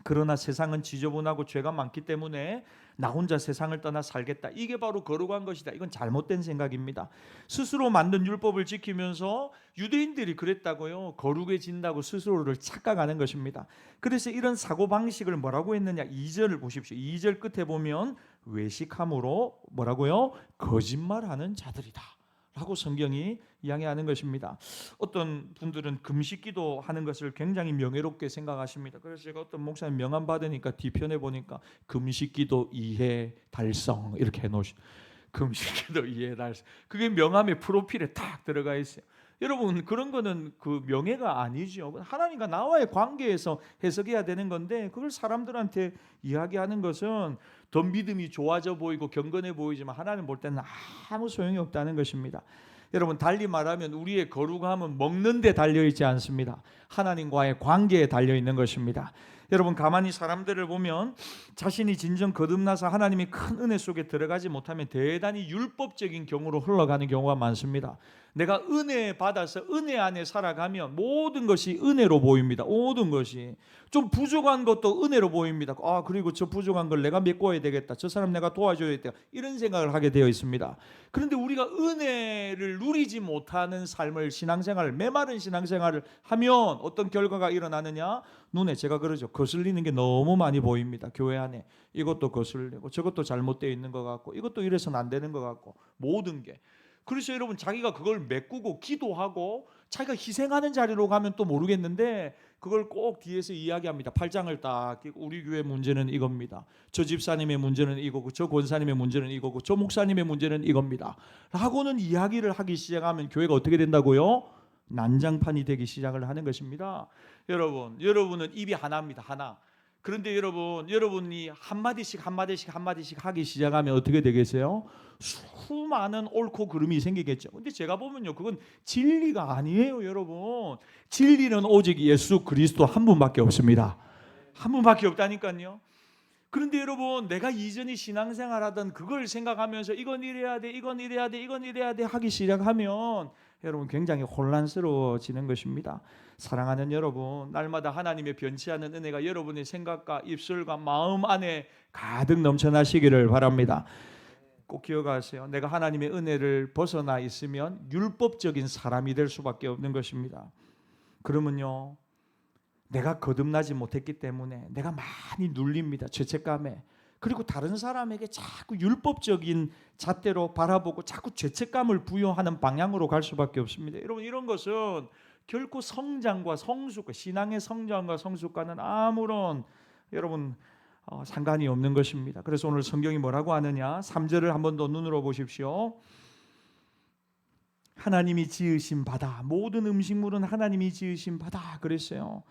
그러나 세상은 지저분하고 죄가 많기 때문에 나 혼자 세상을 떠나 살겠다. 이게 바로 거룩한 것이다. 이건 잘못된 생각입니다. 스스로 만든 율법을 지키면서 유대인들이 그랬다고요. 거룩해진다고 스스로를 착각하는 것입니다. 그래서 이런 사고방식을 뭐라고 했느냐. 2절을 보십시오. 2절 끝에 보면 외식함으로 뭐라고요? 거짓말하는 자들이다 라고 성경이 이야기하는 것입니다. 어떤 분들은 금식기도 하는 것을 굉장히 명예롭게 생각하십니다. 그래서 제가 어떤 목사님 명함 받으니까 뒤편에 보니까 금식기도 2회 달성 이렇게 해놓으시. 금식기도 2회 달성. 그게 명함의 프로필에 딱 들어가 있어요. 여러분, 그런 거는 그 명예가 아니죠. 하나님과 나와의 관계에서 해석해야 되는 건데 그걸 사람들한테 이야기하는 것은 더 믿음이 좋아져 보이고 경건해 보이지만 하나님 볼 때는 아무 소용이 없다는 것입니다. 여러분, 달리 말하면 우리의 거룩함은 먹는 데 달려있지 않습니다. 하나님과의 관계에 달려있는 것입니다. 여러분, 가만히 사람들을 보면 자신이 진정 거듭나서 하나님의 큰 은혜 속에 들어가지 못하면 대단히 율법적인 경우로 흘러가는 경우가 많습니다. 내가 은혜 받아서 은혜 안에 살아가면 모든 것이 은혜로 보입니다. 모든 것이. 좀 부족한 것도 은혜로 보입니다. 그리고 저 부족한 걸 내가 메꿔야 되겠다. 저 사람 내가 도와줘야 되겠다. 이런 생각을 하게 되어 있습니다. 그런데 우리가 은혜를 누리지 못하는 삶을, 신앙생활을, 메마른 신앙생활을 하면 어떤 결과가 일어나느냐? 눈에, 제가 그러죠, 거슬리는 게 너무 많이 보입니다. 교회 안에 이것도 거슬리고 저것도 잘못되어 있는 것 같고 이것도 이래서는 안 되는 것 같고 모든 게. 그래서 여러분, 자기가 그걸 메꾸고 기도하고 자기가 희생하는 자리로 가면 또 모르겠는데 그걸 꼭 뒤에서 이야기합니다. 팔짱을 딱 끼고 우리 교회 문제는 이겁니다. 저 집사님의 문제는 이거고 저 권사님의 문제는 이거고 저 목사님의 문제는 이겁니다 라고는 이야기를 하기 시작하면 교회가 어떻게 된다고요? 난장판이 되기 시작을 하는 것입니다. 여러분은 입이 하나입니다. 하나. 그런데 여러분이 한마디씩 하기 시작하면 어떻게 되겠어요? 수많은 옳고 그름이 생기겠죠. 근데 제가 보면요, 그건 진리가 아니에요. 여러분, 진리는 오직 예수 그리스도 한 분밖에 없습니다. 한 분밖에 없다니까요. 그런데 여러분, 내가 이전에 신앙생활하던 그걸 생각하면서 이건 이래야 돼, 이건 이래야 돼, 이건 이래야 돼 하기 시작하면 여러분 굉장히 혼란스러워지는 것입니다. 사랑하는 여러분, 날마다 하나님의 변치 않는 은혜가 여러분의 생각과 입술과 마음 안에 가득 넘쳐나시기를 바랍니다. 꼭 기억하세요. 내가 하나님의 은혜를 벗어나 있으면 율법적인 사람이 될 수밖에 없는 것입니다. 그러면요, 내가 거듭나지 못했기 때문에 내가 많이 눌립니다. 죄책감에. 그리고 다른 사람에게 자꾸 율법적인 잣대로 바라보고 자꾸 죄책감을 부여하는 방향으로 갈 수밖에 없습니다. 여러분, 이런 것은 결코 성장과 성숙, 신앙의 성장과 성숙과는 아무런 여러분 상관이 없는 것입니다. 그래서 오늘 성경이 뭐라고 하느냐, 3절을 한 번 더 눈으로 보십시오. 하나님이 지으신 바다, 모든 음식물은 하나님이 지으신 바다 그랬어요.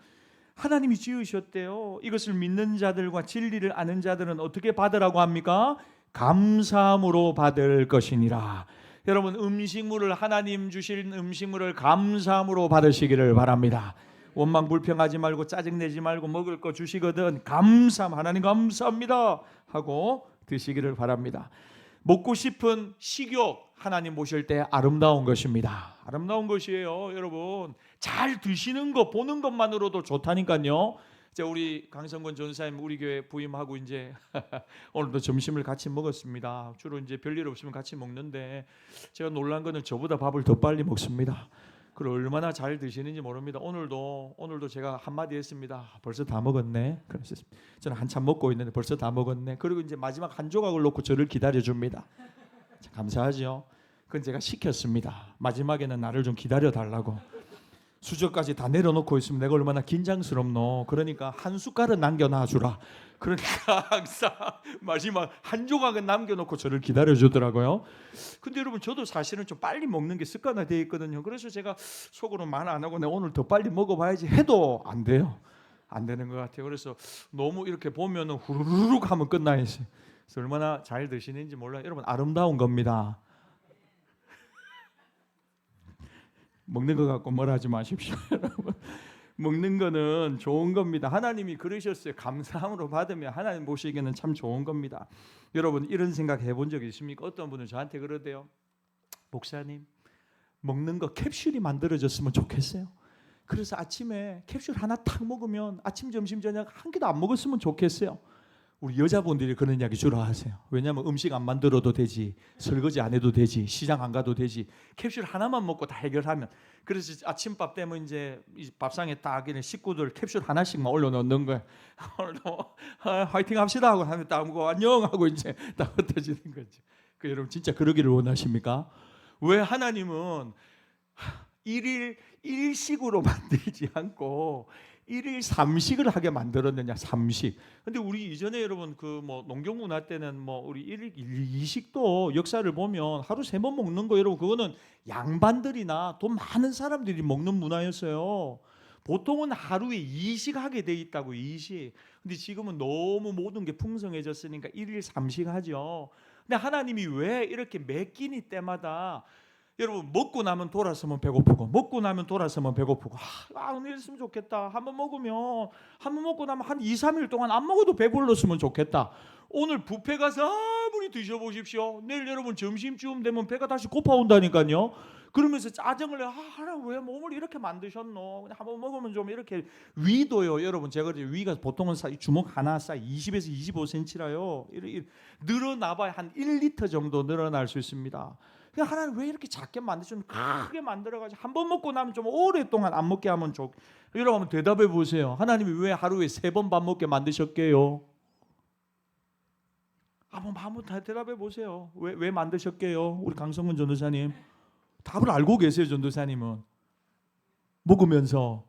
하나님이 지으셨대요. 이것을 믿는 자들과 진리를 아는 자들은 어떻게 받으라고 합니까? 감사함으로 받을 것이니라. 여러분, 음식물을, 하나님 주신 음식물을 감사함으로 받으시기를 바랍니다. 원망 불평하지 말고 짜증내지 말고 먹을 거 주시거든 감사함, 하나님 감사합니다 하고 드시기를 바랍니다. 먹고 싶은 식욕, 하나님 보실 때 아름다운 것입니다. 아름다운 것이에요. 여러분, 잘 드시는 거 보는 것만으로도 좋다니까요. 우리 강성권 전사님 우리 교회 부임하고 이제 오늘도 점심을 같이 먹었습니다. 주로 이제 별일 없으면 같이 먹는데 제가 놀란 거는 저보다 밥을 더 빨리 먹습니다. 그걸 얼마나 잘 드시는지 모릅니다. 오늘도 제가 한마디 했습니다. 벌써 다 먹었네. 그래서 저는 한참 먹고 있는데 벌써 다 먹었네. 그리고 이제 마지막 한 조각을 놓고 저를 기다려 줍니다. 감사하죠. 그건 제가 시켰습니다. 마지막에는 나를 좀 기다려 달라고. 수저까지 다 내려놓고 있으면 내가 얼마나 긴장스럽노. 그러니까 한 숟갈은 남겨놔 주라. 그러니까 항상 마지막 한 조각은 남겨놓고 저를 기다려 주더라고요. 근데 여러분, 저도 사실은 좀 빨리 먹는 게 습관화되어 있거든요. 그래서 제가 속으로 말 안 하고 내가 오늘 더 빨리 먹어봐야지 해도 안 돼요. 안 되는 것 같아요. 그래서 너무 이렇게 보면 후루룩 하면 끝나 있어요. 그래서 얼마나 잘 드시는지 몰라요. 여러분, 아름다운 겁니다. 먹는 거 갖고 뭐라 하지 마십시오. 여러분, 먹는 거는 좋은 겁니다. 하나님이 그러셨어요. 감사함으로 받으면 하나님 보시기에는 참 좋은 겁니다. 여러분, 이런 생각 해본 적 있습니까? 어떤 분은 저한테 그러대요. 목사님, 먹는 거 캡슐이 만들어졌으면 좋겠어요. 그래서 아침에 캡슐 하나 탁 먹으면 아침, 점심, 저녁 한 끼도 안 먹었으면 좋겠어요. 우리 여자분들이 그런 이야기 주로 하세요. 왜냐하면 음식 안 만들어도 되지, 설거지 안 해도 되지, 시장 안 가도 되지, 캡슐 하나만 먹고 다 해결하면. 그래서 아침밥 되면 이제 밥상에 딱 식구들 캡슐 하나씩만 올려놓는 거예요. 오늘도 화이팅 합시다 하고 하면 딱 먹고 안녕 하고 이제 딱 흩어지는 거죠. 그 여러분, 진짜 그러기를 원하십니까? 왜 하나님은 일일 일식으로 만들지 않고 일일 삼식을 하게 만들었느냐? 삼식. 근데 우리 이전에 여러분 그 뭐 농경 문화 때는 뭐 우리 일일 이식도 역사를 보면 하루 3번 먹는 거, 여러분 그거는 양반들이나 돈 많은 사람들이 먹는 문화였어요. 보통은 하루에 2식 하게 돼 있다고, 2식. 근데 지금은 너무 모든 게 풍성해졌으니까 일일 삼식 하죠. 근데 하나님이 왜 이렇게 매 끼니 때마다 여러분, 먹고 나면 돌아서면 배고프고 먹고 나면 돌아서면 배고프고 오늘 이랬으면 좋겠다. 한 번 먹고 나면 한 2, 3일 동안 안 먹어도 배불렀으면 좋겠다. 오늘 뷔페 가서 아무리 드셔보십시오. 내일 여러분 점심쯤 되면 배가 다시 고파온다니까요. 그러면서 짜증을 내요. 하나님 왜 몸을 이렇게 만드셨노? 그냥 한번 먹으면 좀 이렇게. 위도요, 여러분 제가 위가 보통은 주먹 하나 사이 20에서 25cm라요. 늘어나봐야 한 1리터 정도 늘어날 수 있습니다. 하나님 왜 이렇게 작게 만드셨는지 크게 만들어가지고 한 번 먹고 나면 좀 오랫동안 안 먹게 하면 여러분 한번 대답해 보세요. 하나님이 왜 하루에 3번 밥 먹게 만드셨게요? 한번 대답해 보세요. 왜 만드셨게요? 우리 강성근 전도사님 답을 알고 계세요. 전도사님은 먹으면서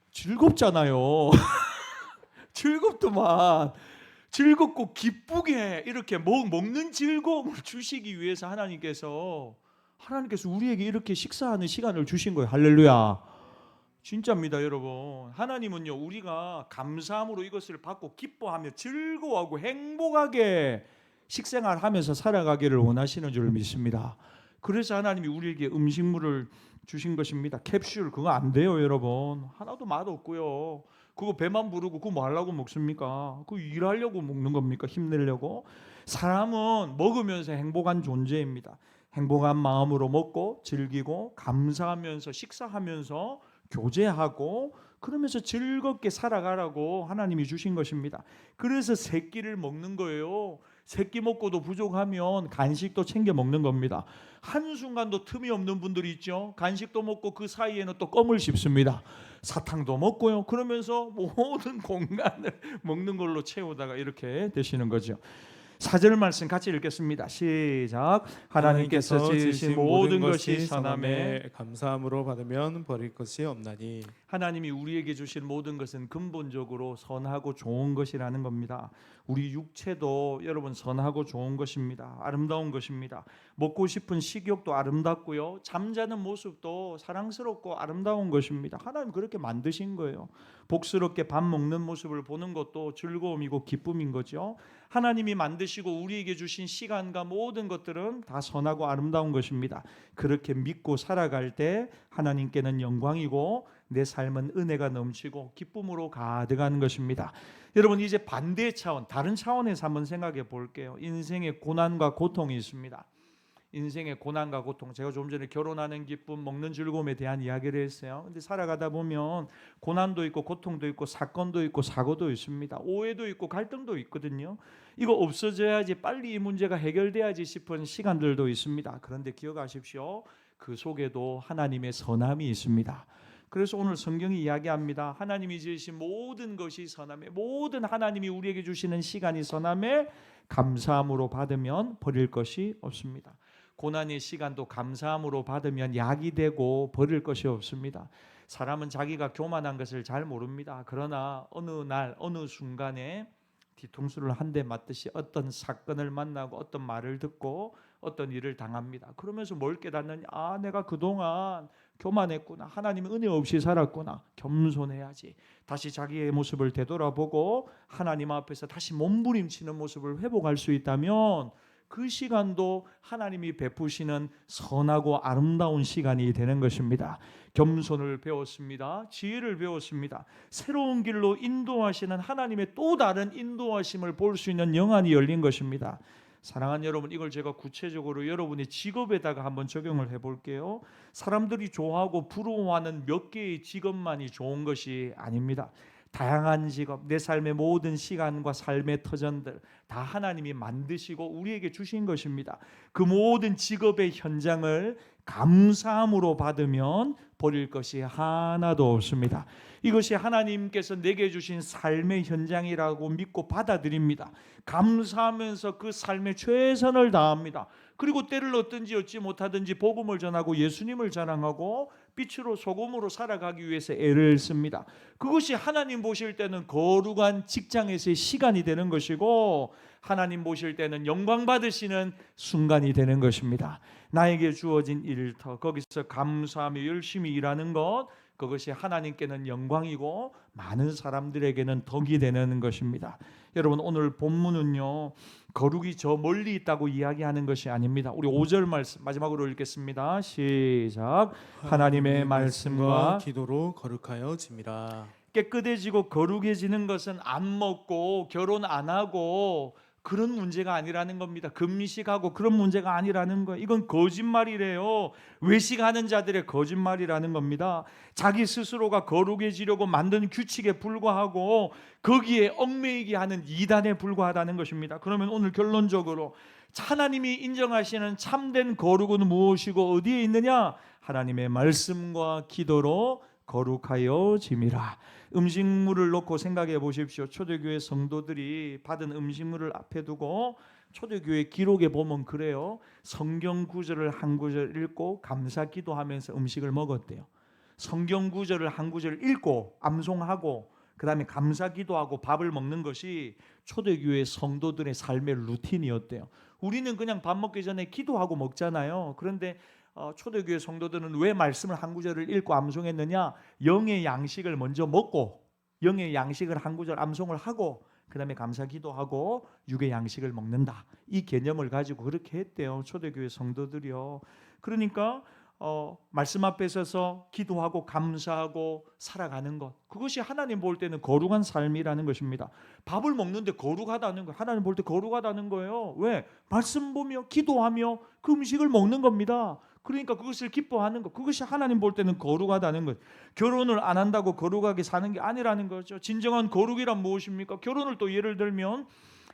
즐겁잖아요. 즐겁더만. 즐겁고 기쁘게 이렇게 먹는 즐거움을 주시기 위해서 하나님께서 우리에게 이렇게 식사하는 시간을 주신 거예요. 할렐루야. 진짜입니다, 여러분. 하나님은요, 우리가 감사함으로 이것을 받고 기뻐하며 즐거워하고 행복하게 식생활하면서 살아가기를 원하시는 줄 믿습니다. 그래서 하나님이 우리에게 음식물을 주신 것입니다. 캡슐 그거 안 돼요, 여러분. 하나도 맛없고요. 그거 배만 부르고 그거 뭐 하려고 먹습니까? 그거 일하려고 먹는 겁니까? 힘내려고? 사람은 먹으면서 행복한 존재입니다. 행복한 마음으로 먹고 즐기고 감사하면서 식사하면서 교제하고 그러면서 즐겁게 살아가라고 하나님이 주신 것입니다. 그래서 세 끼를 먹는 거예요. 세 끼 먹고도 부족하면 간식도 챙겨 먹는 겁니다. 한순간도 틈이 없는 분들이 있죠. 간식도 먹고 그 사이에는 또 껌을 씹습니다. 사탕도 먹고요. 그러면서 모든 공간을 먹는 걸로 채우다가 이렇게 되시는 거죠. 4절 말씀 같이 읽겠습니다. 시작. 하나님께서 지으신 모든 것이 선함에 감사함으로 받으면 버릴 것이 없나니. 하나님이 우리에게 주신 모든 것은 근본적으로 선하고 좋은 것이라는 겁니다. 우리 육체도 여러분 선하고 좋은 것입니다. 아름다운 것입니다. 먹고 싶은 식욕도 아름답고요. 잠자는 모습도 사랑스럽고 아름다운 것입니다. 하나님 그렇게 만드신 거예요. 복스럽게 밥 먹는 모습을 보는 것도 즐거움이고 기쁨인 거죠. 하나님이 만드시고 우리에게 주신 시간과 모든 것들은 다 선하고 아름다운 것입니다. 그렇게 믿고 살아갈 때 하나님께는 영광이고 내 삶은 은혜가 넘치고 기쁨으로 가득한 것입니다. 여러분 이제 반대 차원, 다른 차원에서 한번 생각해 볼게요. 인생의 고난과 고통이 있습니다. 인생의 고난과 고통, 제가 좀 전에 결혼하는 기쁨, 먹는 즐거움에 대한 이야기를 했어요. 근데 살아가다 보면 고난도 있고 고통도 있고 사건도 있고 사고도 있습니다. 오해도 있고 갈등도 있거든요. 이거 없어져야지, 빨리 이 문제가 해결돼야지 싶은 시간들도 있습니다. 그런데 기억하십시오. 그 속에도 하나님의 선함이 있습니다. 그래서 오늘 성경이 이야기합니다. 하나님이 지으신 모든 것이 선함에, 모든 하나님이 우리에게 주시는 시간이 선함에 감사함으로 받으면 버릴 것이 없습니다. 고난의 시간도 감사함으로 받으면 약이 되고 버릴 것이 없습니다. 사람은 자기가 교만한 것을 잘 모릅니다. 그러나 어느 날 어느 순간에 뒤통수를 한 대 맞듯이 어떤 사건을 만나고 어떤 말을 듣고 어떤 일을 당합니다. 그러면서 뭘 깨닫느냐? 아, 내가 그동안 교만했구나. 하나님의 은혜 없이 살았구나. 겸손해야지. 다시 자기의 모습을 되돌아보고 하나님 앞에서 다시 몸부림치는 모습을 회복할 수 있다면 그 시간도 하나님이 베푸시는 선하고 아름다운 시간이 되는 것입니다. 겸손을 배웠습니다. 지혜를 배웠습니다. 새로운 길로 인도하시는 하나님의 또 다른 인도하심을 볼 수 있는 영안이 열린 것입니다. 사랑하는 여러분, 이걸 제가 구체적으로 여러분의 직업에다가 한번 적용을 해볼게요. 사람들이 좋아하고 부러워하는 몇 개의 직업만이 좋은 것이 아닙니다. 다양한 직업, 내 삶의 모든 시간과 삶의 터전들 다 하나님이 만드시고 우리에게 주신 것입니다. 그 모든 직업의 현장을 감사함으로 받으면 버릴 것이 하나도 없습니다. 이것이 하나님께서 내게 주신 삶의 현장이라고 믿고 받아들입니다. 감사하면서 그 삶에 최선을 다합니다. 그리고 때를 얻든지 얻지 못하든지 복음을 전하고 예수님을 자랑하고 빛으로 소금으로 살아가기 위해서 애를 씁니다. 그것이 하나님 보실 때는 거룩한 직장에서의 시간이 되는 것이고 하나님 보실 때는 영광 받으시는 순간이 되는 것입니다. 나에게 주어진 일터, 거기서 감사하며 열심히 일하는 것, 그것이 하나님께는 영광이고 많은 사람들에게는 덕이 되는 것입니다. 여러분 오늘 본문은요, 거룩이 저 멀리 있다고 이야기하는 것이 아닙니다. 우리 5절 말씀 마지막으로 읽겠습니다. 시작. 하나님의 말씀과 기도로 거룩하여 짐이라. 깨끗해지고 거룩해지는 것은 안 먹고 결혼 안 하고 그런 문제가 아니라는 겁니다. 금식하고 그런 문제가 아니라는 거예요. 이건 거짓말이래요. 외식하는 자들의 거짓말이라는 겁니다. 자기 스스로가 거룩해지려고 만든 규칙에 불과하고 거기에 얽매이게 하는 이단에 불과하다는 것입니다. 그러면 오늘 결론적으로 하나님이 인정하시는 참된 거룩은 무엇이고 어디에 있느냐? 하나님의 말씀과 기도로 거룩하여 짐이라. 음식물을 놓고 생각해 보십시오. 초대교회 성도들이 받은 음식물을 앞에 두고 초대교회 기록에 보면 그래요. 성경 구절을 한 구절 읽고 감사 기도하면서 음식을 먹었대요. 성경 구절을 한 구절 읽고 암송하고 그 다음에 감사 기도하고 밥을 먹는 것이 초대교회 성도들의 삶의 루틴이었대요. 우리는 그냥 밥 먹기 전에 기도하고 먹잖아요. 그런데 초대교회 성도들은 왜 말씀을 한 구절을 읽고 암송했느냐? 영의 양식을 먼저 먹고 영의 양식을 한 구절 암송을 하고 그 다음에 감사 기도하고 육의 양식을 먹는다. 이 개념을 가지고 그렇게 했대요. 초대교회 성도들이요. 그러니까 말씀 앞에 서서 기도하고 감사하고 살아가는 것, 그것이 하나님 볼 때는 거룩한 삶이라는 것입니다. 밥을 먹는데 거룩하다는 거, 하나님 볼 때 거룩하다는 거예요. 왜? 말씀 보며 기도하며 그 음식을 먹는 겁니다. 그러니까 그것을 기뻐하는 것, 그것이 하나님 볼 때는 거룩하다는 것. 결혼을 안 한다고 거룩하게 사는 게 아니라는 거죠. 진정한 거룩이란 무엇입니까? 결혼을 또 예를 들면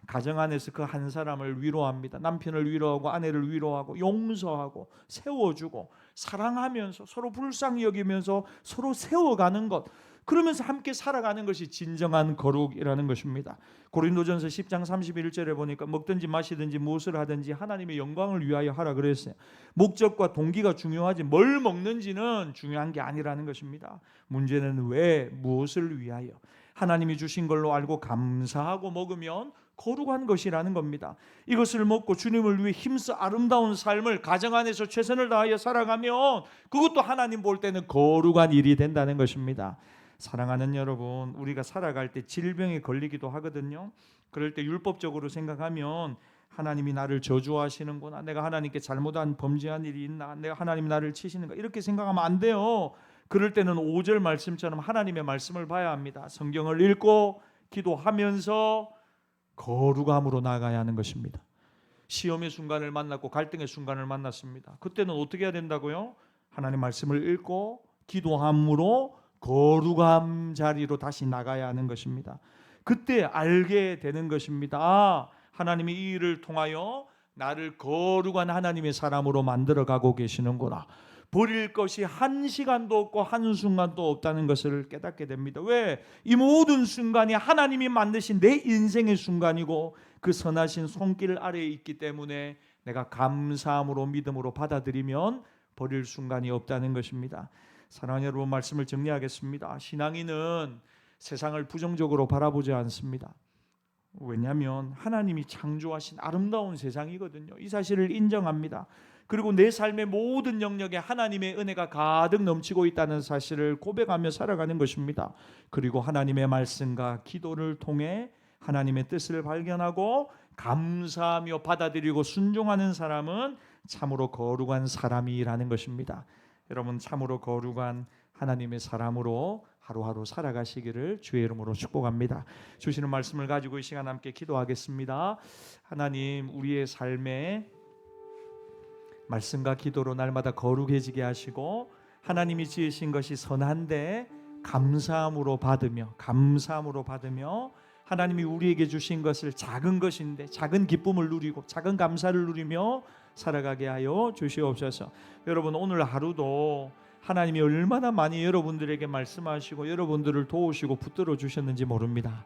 가정 안에서 그 한 사람을 위로합니다. 남편을 위로하고 아내를 위로하고 용서하고 세워주고 사랑하면서 서로 불쌍히 여기면서 서로 세워가는 것, 그러면서 함께 살아가는 것이 진정한 거룩이라는 것입니다. 고린도전서 10장 31절에 보니까 먹든지 마시든지 무엇을 하든지 하나님의 영광을 위하여 하라 그랬어요. 목적과 동기가 중요하지 뭘 먹는지는 중요한 게 아니라는 것입니다. 문제는 왜, 무엇을 위하여 하나님이 주신 걸로 알고 감사하고 먹으면 거룩한 것이라는 겁니다. 이것을 먹고 주님을 위해 힘써 아름다운 삶을 가정 안에서 최선을 다하여 살아가면 그것도 하나님 볼 때는 거룩한 일이 된다는 것입니다. 사랑하는 여러분, 우리가 살아갈 때 질병에 걸리기도 하거든요. 그럴 때 율법적으로 생각하면 하나님이 나를 저주하시는구나, 내가 하나님께 잘못한 범죄한 일이 있나, 내가 하나님이 나를 치시는가, 이렇게 생각하면 안 돼요. 그럴 때는 5절 말씀처럼 하나님의 말씀을 봐야 합니다. 성경을 읽고 기도하면서 거룩함으로 나아가야 하는 것입니다. 시험의 순간을 만났고 갈등의 순간을 만났습니다. 그때는 어떻게 해야 된다고요? 하나님 말씀을 읽고 기도함으로 거룩함 자리로 다시 나가야 하는 것입니다. 그때 알게 되는 것입니다. 아, 하나님이 이 일을 통하여 나를 거룩한 하나님의 사람으로 만들어가고 계시는구나. 버릴 것이 한 시간도 없고 한순간도 없다는 것을 깨닫게 됩니다. 왜? 이 모든 순간이 하나님이 만드신 내 인생의 순간이고 그 선하신 손길 아래에 있기 때문에 내가 감사함으로 믿음으로 받아들이면 버릴 순간이 없다는 것입니다. 사랑하는 여러분, 말씀을 정리하겠습니다. 신앙인은 세상을 부정적으로 바라보지 않습니다. 왜냐하면 하나님이 창조하신 아름다운 세상이거든요. 이 사실을 인정합니다. 그리고 내 삶의 모든 영역에 하나님의 은혜가 가득 넘치고 있다는 사실을 고백하며 살아가는 것입니다. 그리고 하나님의 말씀과 기도를 통해 하나님의 뜻을 발견하고 감사하며 받아들이고 순종하는 사람은 참으로 거룩한 사람이라는 것입니다. 여러분, 참으로 거룩한 하나님의 사람으로 하루하루 살아가시기를 주의 이름으로 축복합니다. 주시는 말씀을 가지고 이 시간 함께 기도하겠습니다. 하나님, 우리의 삶에 말씀과 기도로 날마다 거룩해지게 하시고 하나님이 지으신 것이 선한데 감사함으로 받으며 하나님이 우리에게 주신 것을 작은 것인데 작은 기쁨을 누리고 작은 감사를 누리며 살아가게 하여 주시옵소서. 여러분, 오늘 하루도 하나님이 얼마나 많이 여러분들에게 말씀하시고 여러분들을 도우시고 붙들어 주셨는지 모릅니다.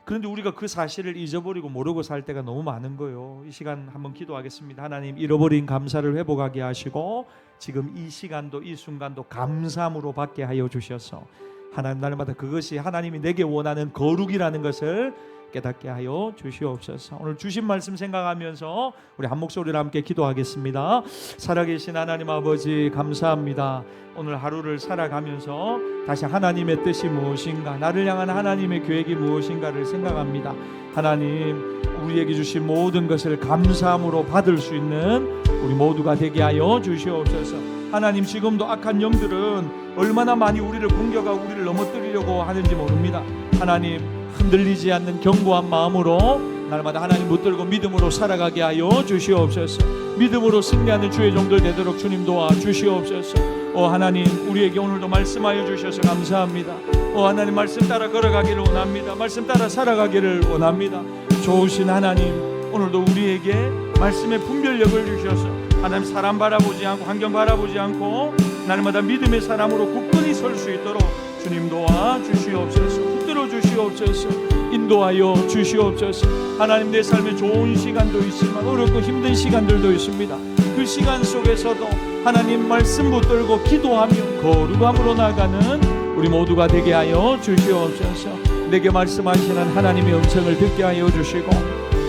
그런데 우리가 그 사실을 잊어버리고 모르고 살 때가 너무 많은 거예요. 이 시간 한번 기도하겠습니다. 하나님, 잃어버린 감사를 회복하게 하시고 지금 이 시간도 이 순간도 감사함으로 받게 하여 주셔서 하나님, 날마다 그것이 하나님이 내게 원하는 거룩이라는 것을 깨닫게 하여 주시옵소서. 오늘 주신 말씀 생각하면서 우리 한 목소리로 함께 기도하겠습니다. 살아계신 하나님 아버지, 감사합니다. 오늘 하루를 살아가면서 다시 하나님의 뜻이 무엇인가, 나를 향한 하나님의 계획이 무엇인가를 생각합니다. 하나님, 우리에게 주신 모든 것을 감사함으로 받을 수 있는 우리 모두가 되게 하여 주시옵소서. 하나님, 지금도 악한 영들은 얼마나 많이 우리를 공격하고 우리를 넘어뜨리려고 하는지 모릅니다. 하나님, 흔들리지 않는 견고한 마음으로 날마다 하나님 붙들고 믿음으로 살아가게 하여 주시옵소서. 믿음으로 승리하는 주의 종들 되도록 주님 도와 주시옵소서. 하나님, 우리에게 오늘도 말씀하여 주셔서 감사합니다. 하나님, 말씀 따라 걸어가기를 원합니다. 말씀 따라 살아가기를 원합니다. 좋으신 하나님, 오늘도 우리에게 말씀의 분별력을 주셔서 하나님, 사람 바라보지 않고 환경 바라보지 않고 날마다 믿음의 사람으로 굳건히 설 수 있도록 주님 도와 주시옵소서. 붙들어 주시옵소서. 인도하여 주시옵소서. 하나님, 내 삶에 좋은 시간도 있지만 어렵고 힘든 시간들도 있습니다. 그 시간 속에서도 하나님 말씀 붙들고 기도하며 거룩함으로 나가는 우리 모두가 되게 하여 주시옵소서. 내게 말씀하시는 하나님의 음성을 듣게 하여 주시고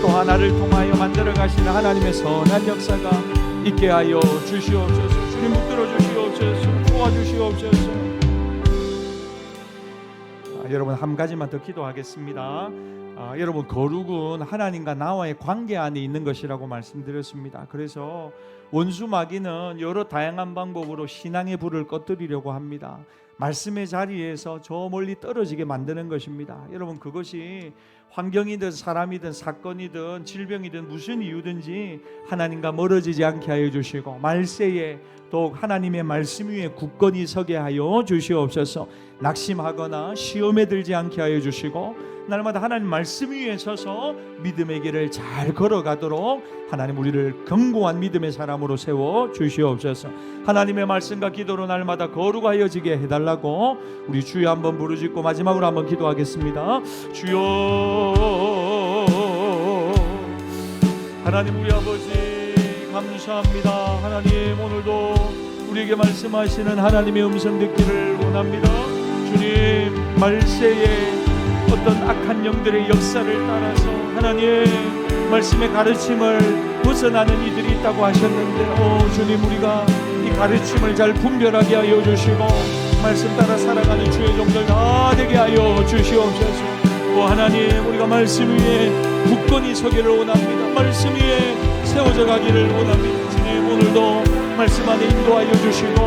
또 하나를 통하여 만들어 가시는 하나님의 선한 역사가 있게 하여 주시옵소서. 주님 붙들어 주시옵소서. 도와주시옵소서. 여러분 한 가지만 더 기도하겠습니다. 여러분 거룩은 하나님과 나와의 관계 안에 있는 것이라고 말씀드렸습니다. 그래서 원수 마귀는 여러 다양한 방법으로 신앙의 불을 꺼뜨리려고 합니다. 말씀의 자리에서 저 멀리 떨어지게 만드는 것입니다. 여러분 그것이 환경이든 사람이든 사건이든 질병이든 무슨 이유든지 하나님과 멀어지지 않게 하여 주시고 말세에 더욱 하나님의 말씀 위에 굳건히 서게 하여 주시옵소서. 낙심하거나 시험에 들지 않게 하여 주시고 날마다 하나님 말씀 위에 서서 믿음의 길을 잘 걸어가도록 하나님 우리를 견고한 믿음의 사람으로 세워 주시옵소서. 하나님의 말씀과 기도로 날마다 거룩하여지게 해달라고 우리 주여 한번 부르짖고 마지막으로 한번 기도하겠습니다. 주여 하나님 우리 아버지 감사합니다. 하나님 오늘도 우리에게 말씀하시는 하나님의 음성 듣기를 원합니다. 주님 말세에 어떤 악한 영들의 역사를 따라서 하나님의 말씀의 가르침을 벗어나는 이들이 있다고 하셨는데 주님 우리가 이 가르침을 잘 분별하게 하여 주시고 말씀 따라 살아가는 주의 종들 다 되게 하여 주시옵소서. 하나님 우리가 말씀 위에 굳건히 서기를 원합니다. 말씀 위에 세워져 가기를 원합니다. 주님 오늘도 말씀 안에 인도하여 주시고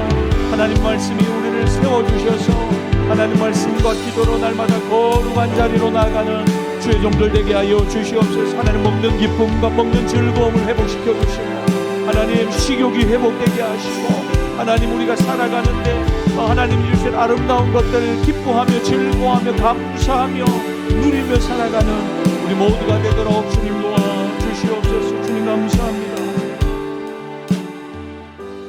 하나님 말씀이 우리를 세워주셔서 하나님 말씀과 기도로 날마다 거룩한 자리로 나아가는 주의 종들 되게 하여 주시옵소서. 하나님 먹는 기쁨과 먹는 즐거움을 회복시켜 주시고 하나님 식욕이 회복되게 하시고 하나님 우리가 살아가는데 하나님 주신 아름다운 것들을 기뻐하며 즐거워하며 감사하며 누리며 살아가는 우리 모두가 되도록 주님 도와주시옵소서. 주님 감사합니다.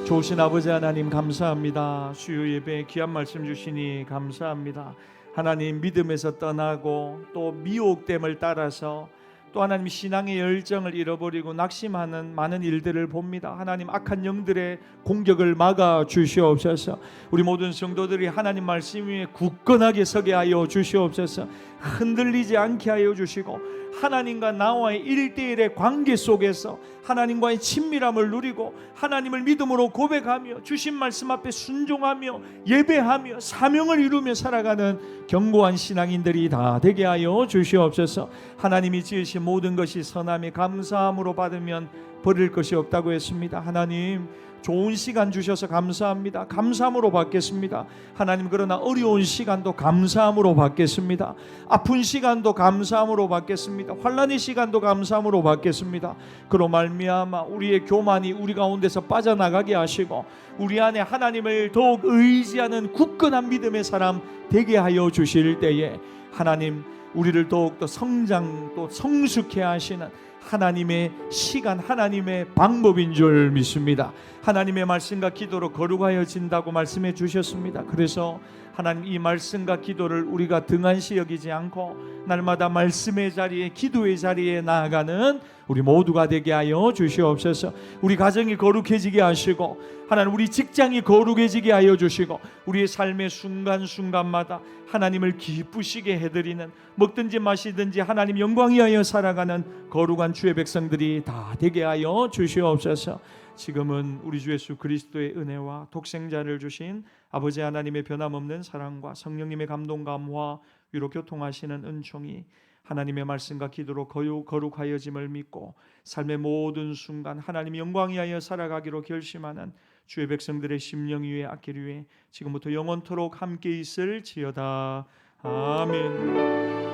좋으신 아버지 하나님 감사합니다. 수요 예배에 귀한 말씀 주시니 감사합니다. 하나님 믿음에서 떠나고 또 미혹됨을 따라서 또 하나님 신앙의 열정을 잃어버리고 낙심하는 많은 일들을 봅니다. 하나님 악한 영들의 공격을 막아 주시옵소서. 우리 모든 성도들이 하나님 말씀 위에 굳건하게 서게 하여 주시옵소서. 흔들리지 않게 하여 주시고 하나님과 나와의 1대1의 관계 속에서 하나님과의 친밀함을 누리고 하나님을 믿음으로 고백하며 주신 말씀 앞에 순종하며 예배하며 사명을 이루며 살아가는 견고한 신앙인들이 다 되게 하여 주시옵소서. 하나님이 지으신 모든 것이 선함이 감사함으로 받으면 버릴 것이 없다고 했습니다. 하나님 좋은 시간 주셔서 감사합니다. 감사함으로 받겠습니다. 하나님 그러나 어려운 시간도 감사함으로 받겠습니다. 아픈 시간도 감사함으로 받겠습니다. 환난의 시간도 감사함으로 받겠습니다. 그로 말미암아 우리의 교만이 우리 가운데서 빠져나가게 하시고 우리 안에 하나님을 더욱 의지하는 굳건한 믿음의 사람 되게 하여 주실 때에 하나님 우리를 더욱더 성장 또 성숙해 하시는 하나님의 시간 하나님의 방법인 줄 믿습니다. 하나님의 말씀과 기도로 거룩하여진다고 말씀해 주셨습니다. 그래서 하나님 이 말씀과 기도를 우리가 등한시 여기지 않고 날마다 말씀의 자리에 기도의 자리에 나아가는 우리 모두가 되게 하여 주시옵소서. 우리 가정이 거룩해지게 하시고 하나님 우리 직장이 거룩해지게 하여 주시고 우리의 삶의 순간순간마다 하나님을 기쁘시게 해드리는 먹든지 마시든지 하나님 영광이 하여 살아가는 거룩한 주의 백성들이 다 되게 하여 주시옵소서. 지금은 우리 주 예수 그리스도의 은혜와 독생자를 주신 아버지 하나님의 변함없는 사랑과 성령님의 감동 감화 위로 교통하시는 은총이 하나님의 말씀과 기도로 거룩하여짐을 믿고 삶의 모든 순간 하나님의 영광이 하여 살아가기로 결심하는 주의 백성들의 심령 위에 아낄 위에 지금부터 영원토록 함께 있을지어다. 아멘.